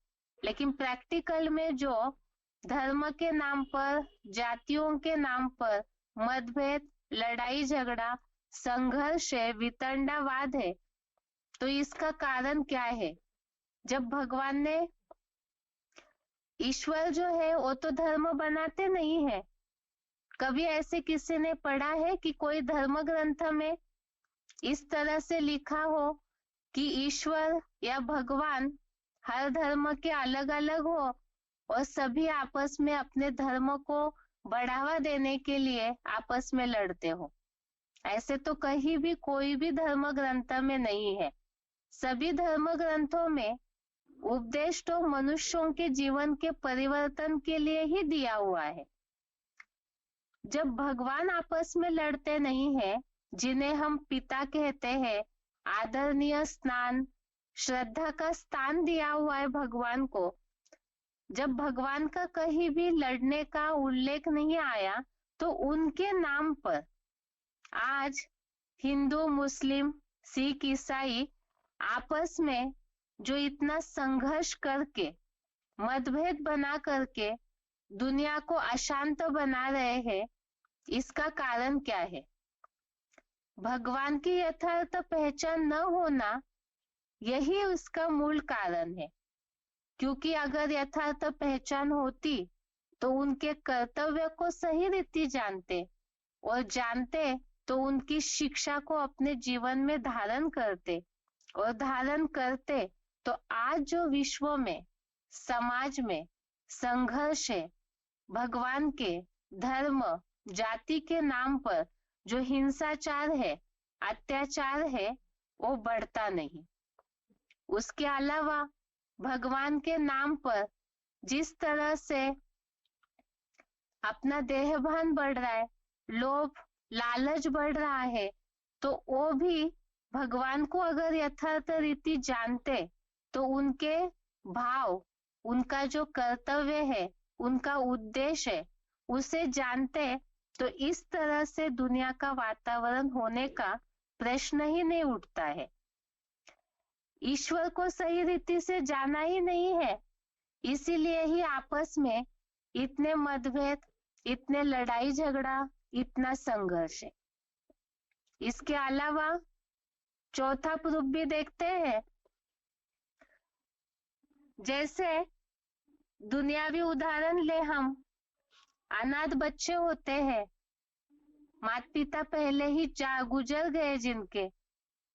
S1: लेकिन प्रैक्टिकल में जो धर्म के नाम पर, जातियों के नाम पर मतभेद, लड़ाई झगड़ा, संघर्ष है, वितंडावाद है, तो इसका कारण क्या है? जब भगवान ने, ईश्वर जो है वो तो धर्म बनाते नहीं है। कभी ऐसे किसी ने पढ़ा है कि कोई धर्म ग्रंथ में इस तरह से लिखा हो कि ईश्वर या भगवान हर धर्म के अलग अलग हो, और सभी आपस में अपने धर्म को बढ़ावा देने के लिए आपस में लड़ते हो। ऐसे तो कहीं भी कोई भी धर्म ग्रंथ में नहीं है। सभी धर्म ग्रंथों में उपदेश तो मनुष्यों के जीवन के परिवर्तन के लिए ही दिया हुआ है। जब भगवान आपस में लड़ते नहीं है, जिन्हें हम पिता कहते हैं, आदरणीय स्नान श्रद्धा का स्थान दिया हुआ है भगवान को, जब भगवान का कहीं भी लड़ने का उल्लेख नहीं आया, तो उनके नाम पर आज हिंदू, मुस्लिम, सिख, ईसाई आपस में जो इतना संघर्ष करके, मतभेद बना करके दुनिया को अशांत बना रहे हैं, इसका कारण क्या है? भगवान की यथार्थ पहचान न होना, यही उसका मूल कारण है। क्योंकि अगर यथार्थ पहचान होती तो उनके कर्तव्य को सही रीति जानते, और जानते तो उनकी शिक्षा को अपने जीवन में धारण करते, और धारण करते तो आज जो विश्व में, समाज में संघर्ष है, भगवान के, धर्म, जाति के नाम पर जो हिंसाचार है, अत्याचार है, वो बढ़ता नहीं। उसके अलावा भगवान के नाम पर जिस तरह से अपना देहभान बढ़ रहा है, लोभ, लालच बढ़ रहा है, तो वो भी भगवान को अगर यथार्थ रीति जानते तो उनके भाव, उनका जो कर्तव्य है, उनका उद्देश्य है, उसे जानते तो इस तरह से दुनिया का वातावरण होने का प्रश्न ही नहीं उठता है। ईश्वर को सही रीति से जाना ही नहीं है, इसीलिए ही आपस में इतने मतभेद, इतने लड़ाई झगड़ा, इतना संघर्ष है। इसके अलावा चौथा प्रूफ भी देखते हैं। जैसे दुनियावी उदाहरण ले हम, अनाथ बच्चे होते हैं, माता पिता पहले ही गुजर गए जिनके,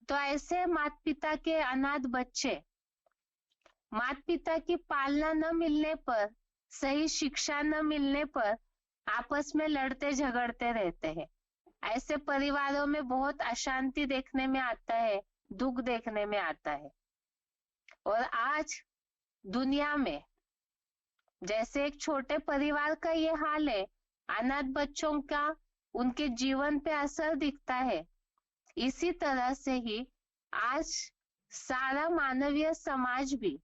S1: तो ऐसे माता पिता के अनाथ बच्चे माता पिता की पालना न मिलने पर, सही शिक्षा न मिलने पर आपस में लड़ते झगड़ते रहते हैं। ऐसे परिवारों में बहुत अशांति देखने में आता है, दुख देखने में आता है। और आज दुनिया में जैसे एक छोटे परिवार का ये हाल है, अनाथ बच्चों का उनके जीवन पे असर दिखता है, इसी तरह से ही आज सारा मानवीय समाज भी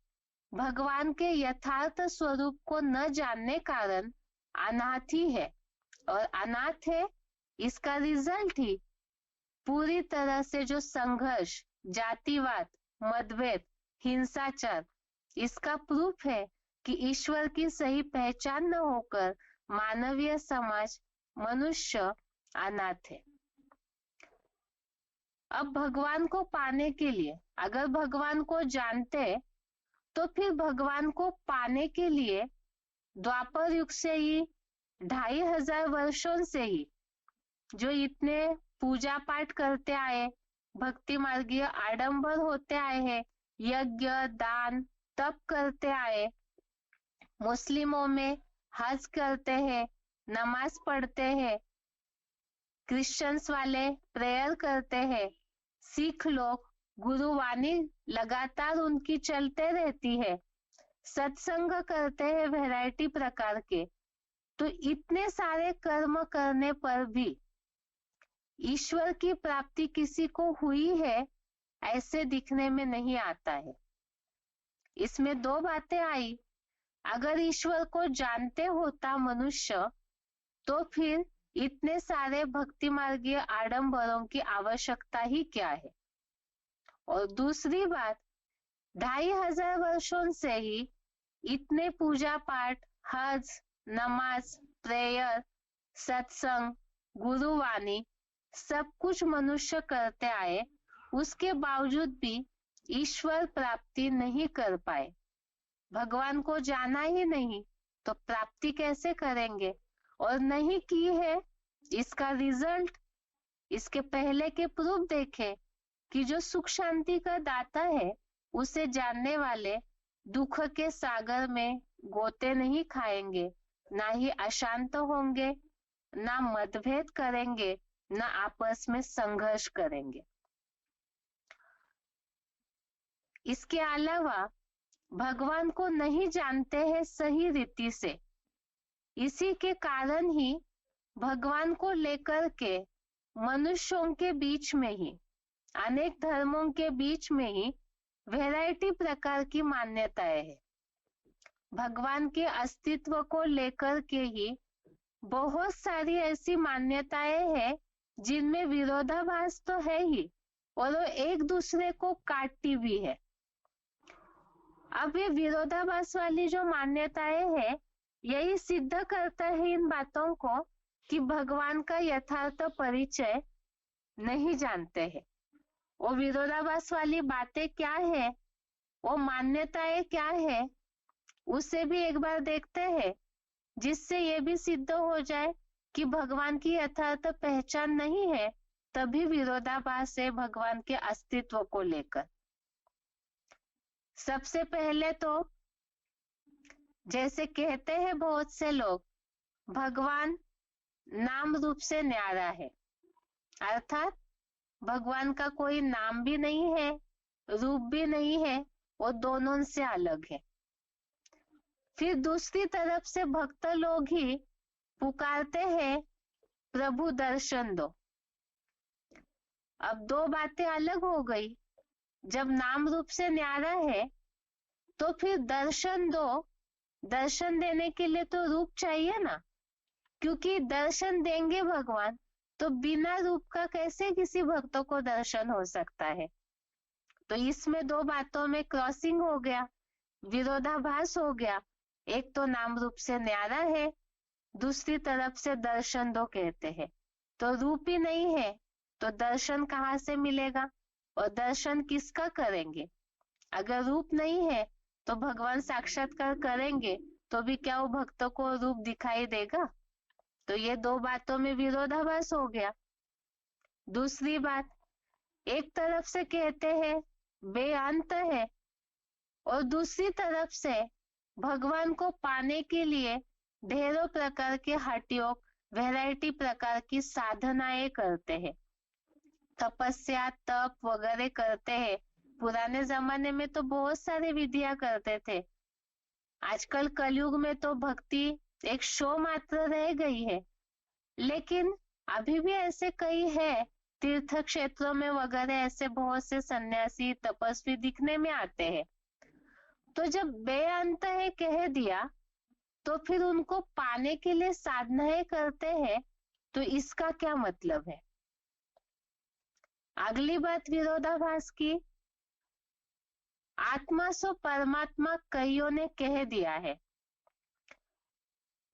S1: भगवान के यथार्थ स्वरूप को न जानने कारण अनाथ ही है। और अनाथ है, इसका रिजल्ट ही पूरी तरह से जो संघर्ष, जातिवाद, मतभेद, हिंसाचार, इसका प्रूफ है कि ईश्वर की सही पहचान न होकर मानवीय समाज, मनुष्य अनाथ है। अब भगवान को पाने के लिए, अगर भगवान को जानते तो फिर भगवान को पाने के लिए द्वापर युग से ही, 2500 वर्षों से ही जो इतने पूजा पाठ करते आए, भक्ति मार्गीय आडंबर होते आए हैं, यज्ञ, दान, तप करते आए, मुस्लिमों में हज करते हैं, नमाज पढ़ते हैं, क्रिश्चियंस वाले प्रेयर करते हैं, सिख लोग गुरुवाणी लगातार उनकी चलते रहती है, सत्संग करते हैं वैरायटी प्रकार के। तो इतने सारे कर्म करने पर भी ईश्वर की प्राप्ति किसी को हुई है ऐसे दिखने में नहीं आता है। इसमें दो बातें आई। अगर ईश्वर को जानते होता मनुष्य, तो फिर इतने सारे भक्ति मार्गीय आडंबरों की आवश्यकता ही क्या है। और दूसरी बात, 2500 वर्षों से ही इतने पूजा पाठ, हज, नमाज, प्रेयर, सत्संग, गुरुवाणी सब कुछ मनुष्य करते आए, उसके बावजूद भी ईश्वर प्राप्ति नहीं कर पाए। भगवान को जाना ही नहीं तो प्राप्ति कैसे करेंगे? और नहीं की है, इसका रिजल्ट, इसके पहले के प्रूफ देखे कि जो सुख शांति का दाता है, उसे जानने वाले दुख के सागर में गोते नहीं खाएंगे, ना ही अशांत होंगे, ना मतभेद करेंगे, ना आपस में संघर्ष करेंगे। इसके अलावा भगवान को नहीं जानते हैं सही रीति से। इसी के कारण ही भगवान को लेकर के मनुष्यों के बीच में ही, अनेक धर्मों के बीच में ही वैरायटी प्रकार की मान्यताएं हैं। भगवान के अस्तित्व को लेकर के ही बहुत सारी ऐसी मान्यताएं हैं जिनमें विरोधाभास तो है ही और वो एक दूसरे को काटती भी है। अब ये विरोधाभास वाली जो मान्यताएं हैं यही सिद्ध करता है इन बातों को कि भगवान का यथार्थ परिचय नहीं जानते हैं। वो विरोधाभास वाली बातें क्या है, वो मान्यताएं क्या है, उसे भी एक बार देखते हैं, जिससे ये भी सिद्ध हो जाए कि भगवान की यथार्थ पहचान नहीं है, तभी विरोधाभास है भगवान के अस्तित्व को लेकर। सबसे पहले तो जैसे कहते हैं बहुत से लोग, भगवान नाम रूप से न्यारा है, अर्थात भगवान का कोई नाम भी नहीं है, रूप भी नहीं है, वो दोनों से अलग है। फिर दूसरी तरफ से भक्त लोग ही पुकारते हैं प्रभु दर्शन दो। अब दो बातें अलग हो गई। जब नाम रूप से न्यारा है तो फिर दर्शन दो, दर्शन देने के लिए तो रूप चाहिए ना, क्योंकि दर्शन देंगे भगवान तो बिना रूप का कैसे किसी भक्तों को दर्शन हो सकता है। तो इसमें दो बातों में क्रॉसिंग हो गया, विरोधाभास हो गया। एक तो नाम रूप से न्यारा है, दूसरी तरफ से दर्शन दो कहते हैं, तो रूप ही नहीं है तो दर्शन कहाँ से मिलेगा, और दर्शन किसका करेंगे। अगर रूप नहीं है तो भगवान साक्षात्कार करेंगे तो भी क्या वो भक्तों को रूप दिखाई देगा। तो ये दो बातों में विरोधाभास हो गया। दूसरी बात, एक तरफ से कहते हैं बेअंत है और दूसरी तरफ से भगवान को पाने के लिए ढेरों प्रकार के हठयोग, वैरायटी प्रकार की साधनाएं करते हैं, तपस्या, तप वगैरह करते हैं। पुराने जमाने में तो बहुत सारे विधियां करते थे। आजकल कलयुग में तो भक्ति एक शो मात्र रह गई है, लेकिन अभी भी ऐसे कई है तीर्थ क्षेत्रों में वगैरह, ऐसे बहुत से सन्यासी तपस्वी दिखने में आते हैं। तो जब बेअंत है कह दिया तो फिर उनको पाने के लिए साधनाएं करते हैं, तो इसका क्या मतलब है। अगली बात विरोधाभास की, आत्मा सो परमात्मा कईयों ने कह दिया है।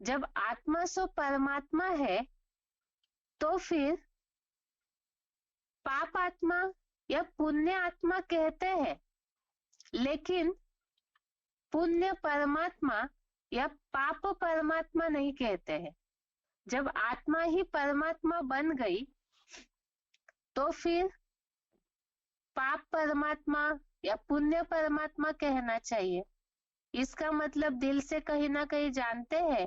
S1: जब आत्मा सो परमात्मा है तो फिर पाप आत्मा या पुण्य आत्मा कहते हैं, लेकिन पुण्य परमात्मा या पाप परमात्मा नहीं कहते हैं। जब आत्मा ही परमात्मा बन गई तो फिर पाप परमात्मा या पुण्य परमात्मा कहना चाहिए। इसका मतलब दिल से कहीं ना कहीं जानते हैं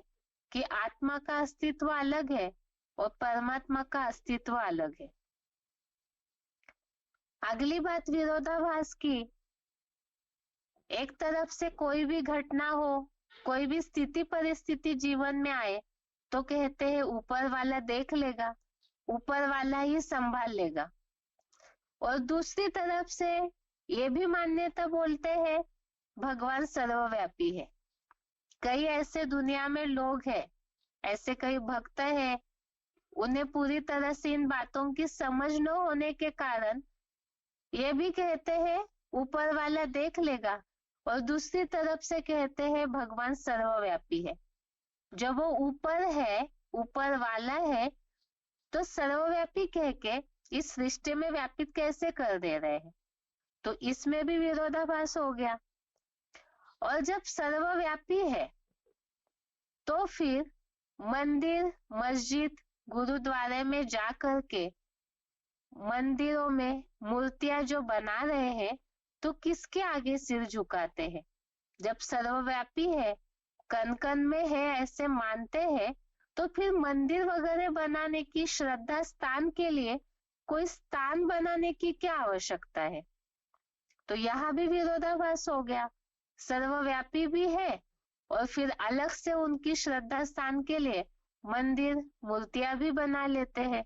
S1: कि आत्मा का अस्तित्व अलग है और परमात्मा का अस्तित्व अलग है। अगली बात विरोधाभास की, एक तरफ से कोई भी घटना हो, कोई भी स्थिति परिस्थिति जीवन में आए तो कहते हैं ऊपर वाला देख लेगा, ऊपर वाला ही संभाल लेगा। और दूसरी तरफ से ये भी मान्यता बोलते हैं भगवान सर्वव्यापी है। कई ऐसे दुनिया में लोग हैं, ऐसे कई भक्त हैं, उन्हें पूरी तरह से इन बातों की समझ न होने के कारण ये भी कहते हैं ऊपर वाला देख लेगा, और दूसरी तरफ से कहते हैं भगवान सर्वव्यापी है। जब वो ऊपर है, ऊपर वाला है, तो सर्वव्यापी कह के इस सृष्टि में व्यापित कैसे कर दे रहे हैं। तो इसमें भी विरोधाभास हो गया। और जब सर्वव्यापी है तो फिर मंदिर, मस्जिद, गुरुद्वारे में जा करके मंदिरों में मूर्तियां जो बना रहे हैं तो किसके आगे सिर झुकाते हैं। जब सर्वव्यापी है कण कण में है ऐसे मानते हैं, तो फिर मंदिर वगैरह बनाने की, श्रद्धा स्थान के लिए कोई स्थान बनाने की क्या आवश्यकता है? तो यहाँ भी विरोधाभास हो गया। सर्वव्यापी भी है और फिर अलग से उनकी श्रद्धा स्थान के लिए मंदिर, मूर्तियां भी बना लेते हैं।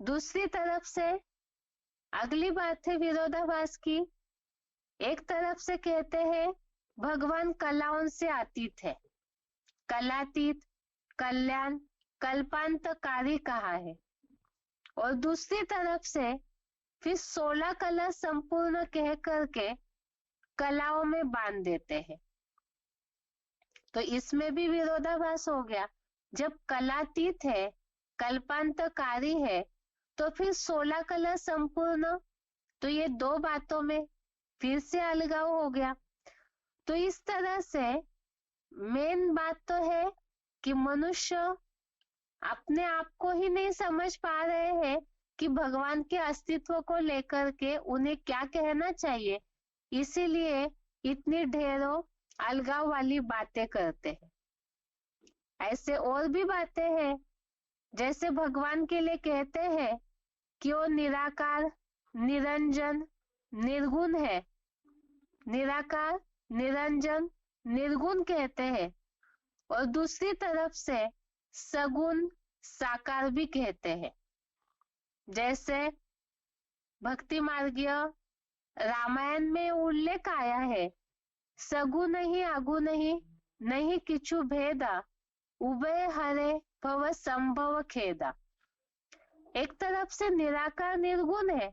S1: दूसरी तरफ से अगली बात है विरोधाभास की। एक तरफ से कहते हैं भगवान कलाओं से अतीत है, कलातीत, कल्याण, कल्पांतकारी कहा है, और दूसरी तरफ से फिर 16 कला संपूर्ण कह करके कलाओं में बांध देते हैं। तो इसमें भी विरोधाभास हो गया। जब कलातीत है, कल्पांतकारी है, तो फिर 16 कला संपूर्ण, तो ये दो बातों में फिर से अलगाव हो गया। तो इस तरह से मेन बात तो है कि मनुष्य अपने आप को ही नहीं समझ पा रहे हैं कि भगवान के अस्तित्व को लेकर के उन्हें क्या कहना चाहिए, इसीलिए इतनी ढेरों अलगाव वाली बातें करते हैं। ऐसे और भी बातें हैं, जैसे भगवान के लिए कहते हैं कि वो निराकार, निरंजन, निर्गुण है। निराकार, निरंजन, निर्गुण कहते हैं, और दूसरी तरफ से सगुण, साकार भी कहते हैं। जैसे भक्ति मार्गीय रामायण में उल्लेख आया है, सगुण ही अगुण ही नहीं किछु भेदा, उभय हरे भव संभव खेदा। एक तरफ से निराकार निर्गुण है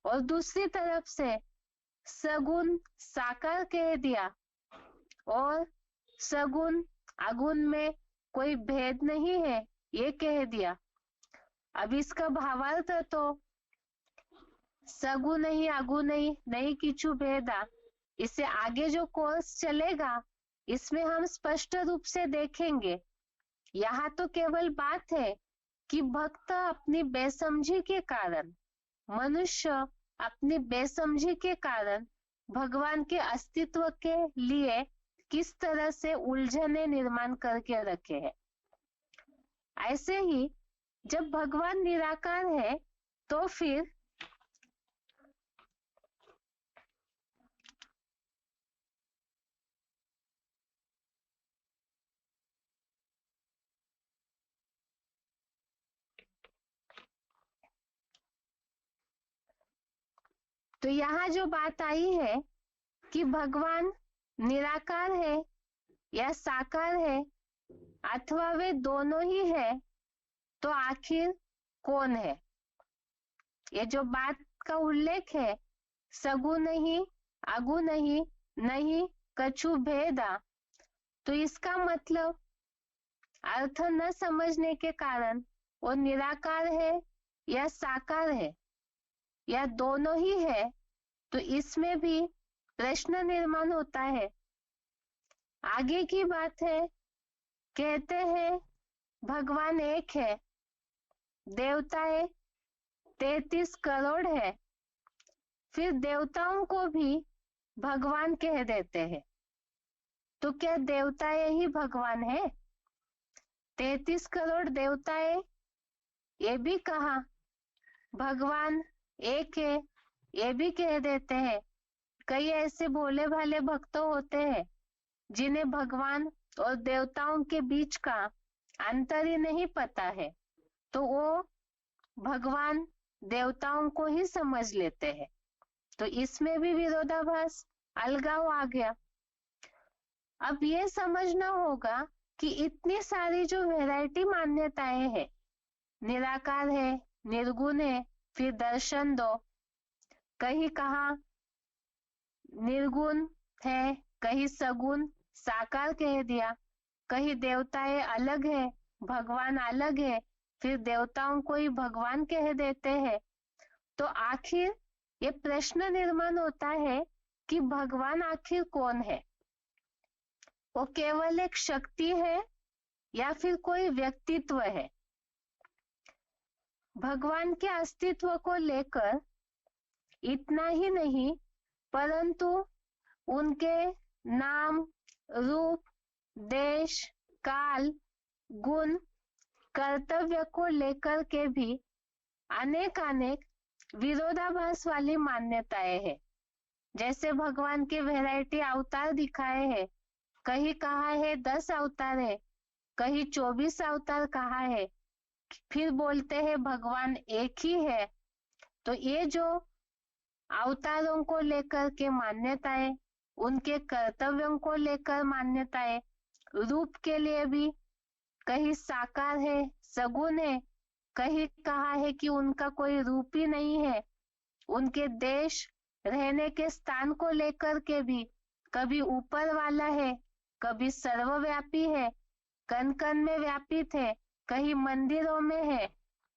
S1: और दूसरी तरफ से सगुण साकार कह दिया, और सगुण अगुण में कोई भेद नहीं है ये कह दिया। अब इसका भावार्थ तो सगुण नहीं अगुण नहीं नहीं किछु भेदा, इससे आगे जो कोर्स चलेगा इसमें हम स्पष्ट रूप से देखेंगे। यहाँ तो केवल बात है कि भक्त अपनी बेसमझी के कारण, मनुष्य अपनी बेसमझी के कारण भगवान के अस्तित्व के लिए किस तरह से उलझने निर्माण करके रखे हैं। ऐसे ही जब भगवान निराकार है तो फिर तो यहाँ जो बात आई है कि भगवान निराकार है या साकार है अथवा वे दोनों ही है, तो आखिर कौन है? ये जो बात का उल्लेख है, सगुण नहीं अगुण नहीं नहीं कछु भेदा, तो इसका मतलब अर्थ न समझने के कारण वो निराकार है या साकार है या दोनों ही है, तो इसमें भी प्रश्न निर्माण होता है। आगे की बात है, कहते हैं भगवान एक है, देवताएं 33 करोड़ है, फिर देवताओं को भी भगवान कह देते हैं। तो क्या देवताएं ही भगवान है? 33 करोड़ देवताएं, ये भी कहा भगवान एक है, ये भी कह देते हैं। कई ऐसे भोले भाले भक्त होते हैं जिन्हें भगवान और देवताओं के बीच का अंतर ही नहीं पता है, तो वो भगवान देवताओं को ही समझ लेते हैं। तो इसमें भी विरोधाभास, अलगाव आ गया। अब ये समझना होगा कि इतनी सारी जो वैरायटी मान्यताएं हैं, निराकार है, निर्गुण है, फिर दर्शन दो, कहीं कहा निर्गुण है, कहीं सगुण साकार कह दिया, कहीं देवताएं अलग है, भगवान अलग है, फिर देवताओं को ही भगवान कह देते हैं। तो आखिर ये प्रश्न निर्माण होता है कि भगवान आखिर कौन है? वो केवल एक शक्ति है या फिर कोई व्यक्तित्व है? भगवान के अस्तित्व को लेकर इतना ही नहीं, परंतु उनके नाम, रूप, देश, काल, गुण, कर्तव्य को लेकर के भी अनेक विरोधाभास वाली मान्यताएं हैं। जैसे भगवान के वैरायटी अवतार दिखाए हैं, कहीं कहा है 10 अवतार है, कहीं 24 अवतार कहा है, फिर बोलते हैं भगवान एक ही है। तो ये जो अवतारों को लेकर के मान्यताएं, उनके कर्तव्यों को लेकर मान्यताएं, रूप के लिए भी कहीं साकार है, सगुण है, कहीं कहा है कि उनका कोई रूप ही नहीं है। उनके देश, रहने के स्थान को लेकर के भी कभी ऊपर वाला है, कभी सर्वव्यापी है, कण कण में व्यापित है, कहीं मंदिरों में है।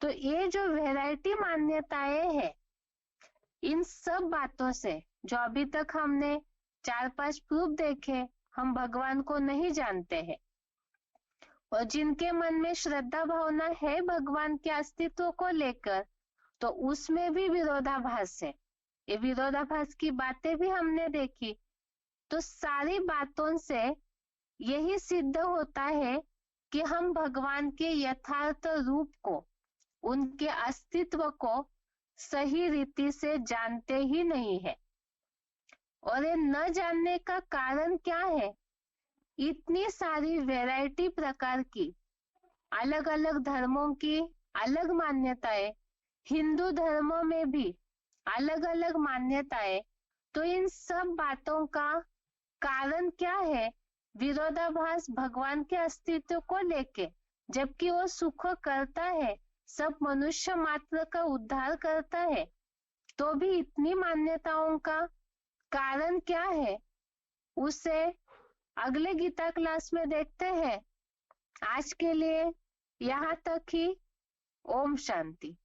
S1: तो ये जो वैरायटी मान्यताएं है, इन सब बातों से जो अभी तक हमने 4-5 प्रूफ देखे, हम भगवान को नहीं जानते हैं। और जिनके मन में श्रद्धा भावना है भगवान के अस्तित्व को लेकर, तो उसमें भी विरोधाभास है। ये विरोधाभास की बातें भी हमने देखी। तो सारी बातों से यही सिद्ध होता है कि हम भगवान के यथार्थ रूप को, उनके अस्तित्व को सही रीति से जानते ही नहीं है। और ये न जानने का कारण क्या है? इतनी सारी वैरायटी प्रकार की, अलग अलग धर्मों की अलग मान्यताएं, हिंदू धर्मों में भी अलग अलग मान्यताएं। तो इन सब बातों का कारण क्या है? विरोधाभास भगवान के अस्तित्व को लेके, जबकि वो सुख करता है, सब मनुष्य मात्र का उद्धार करता है, तो भी इतनी मान्यताओं का कारण क्या है, उसे अगले गीता क्लास में देखते हैं। आज के लिए यहाँ तक ही। ओम शांति।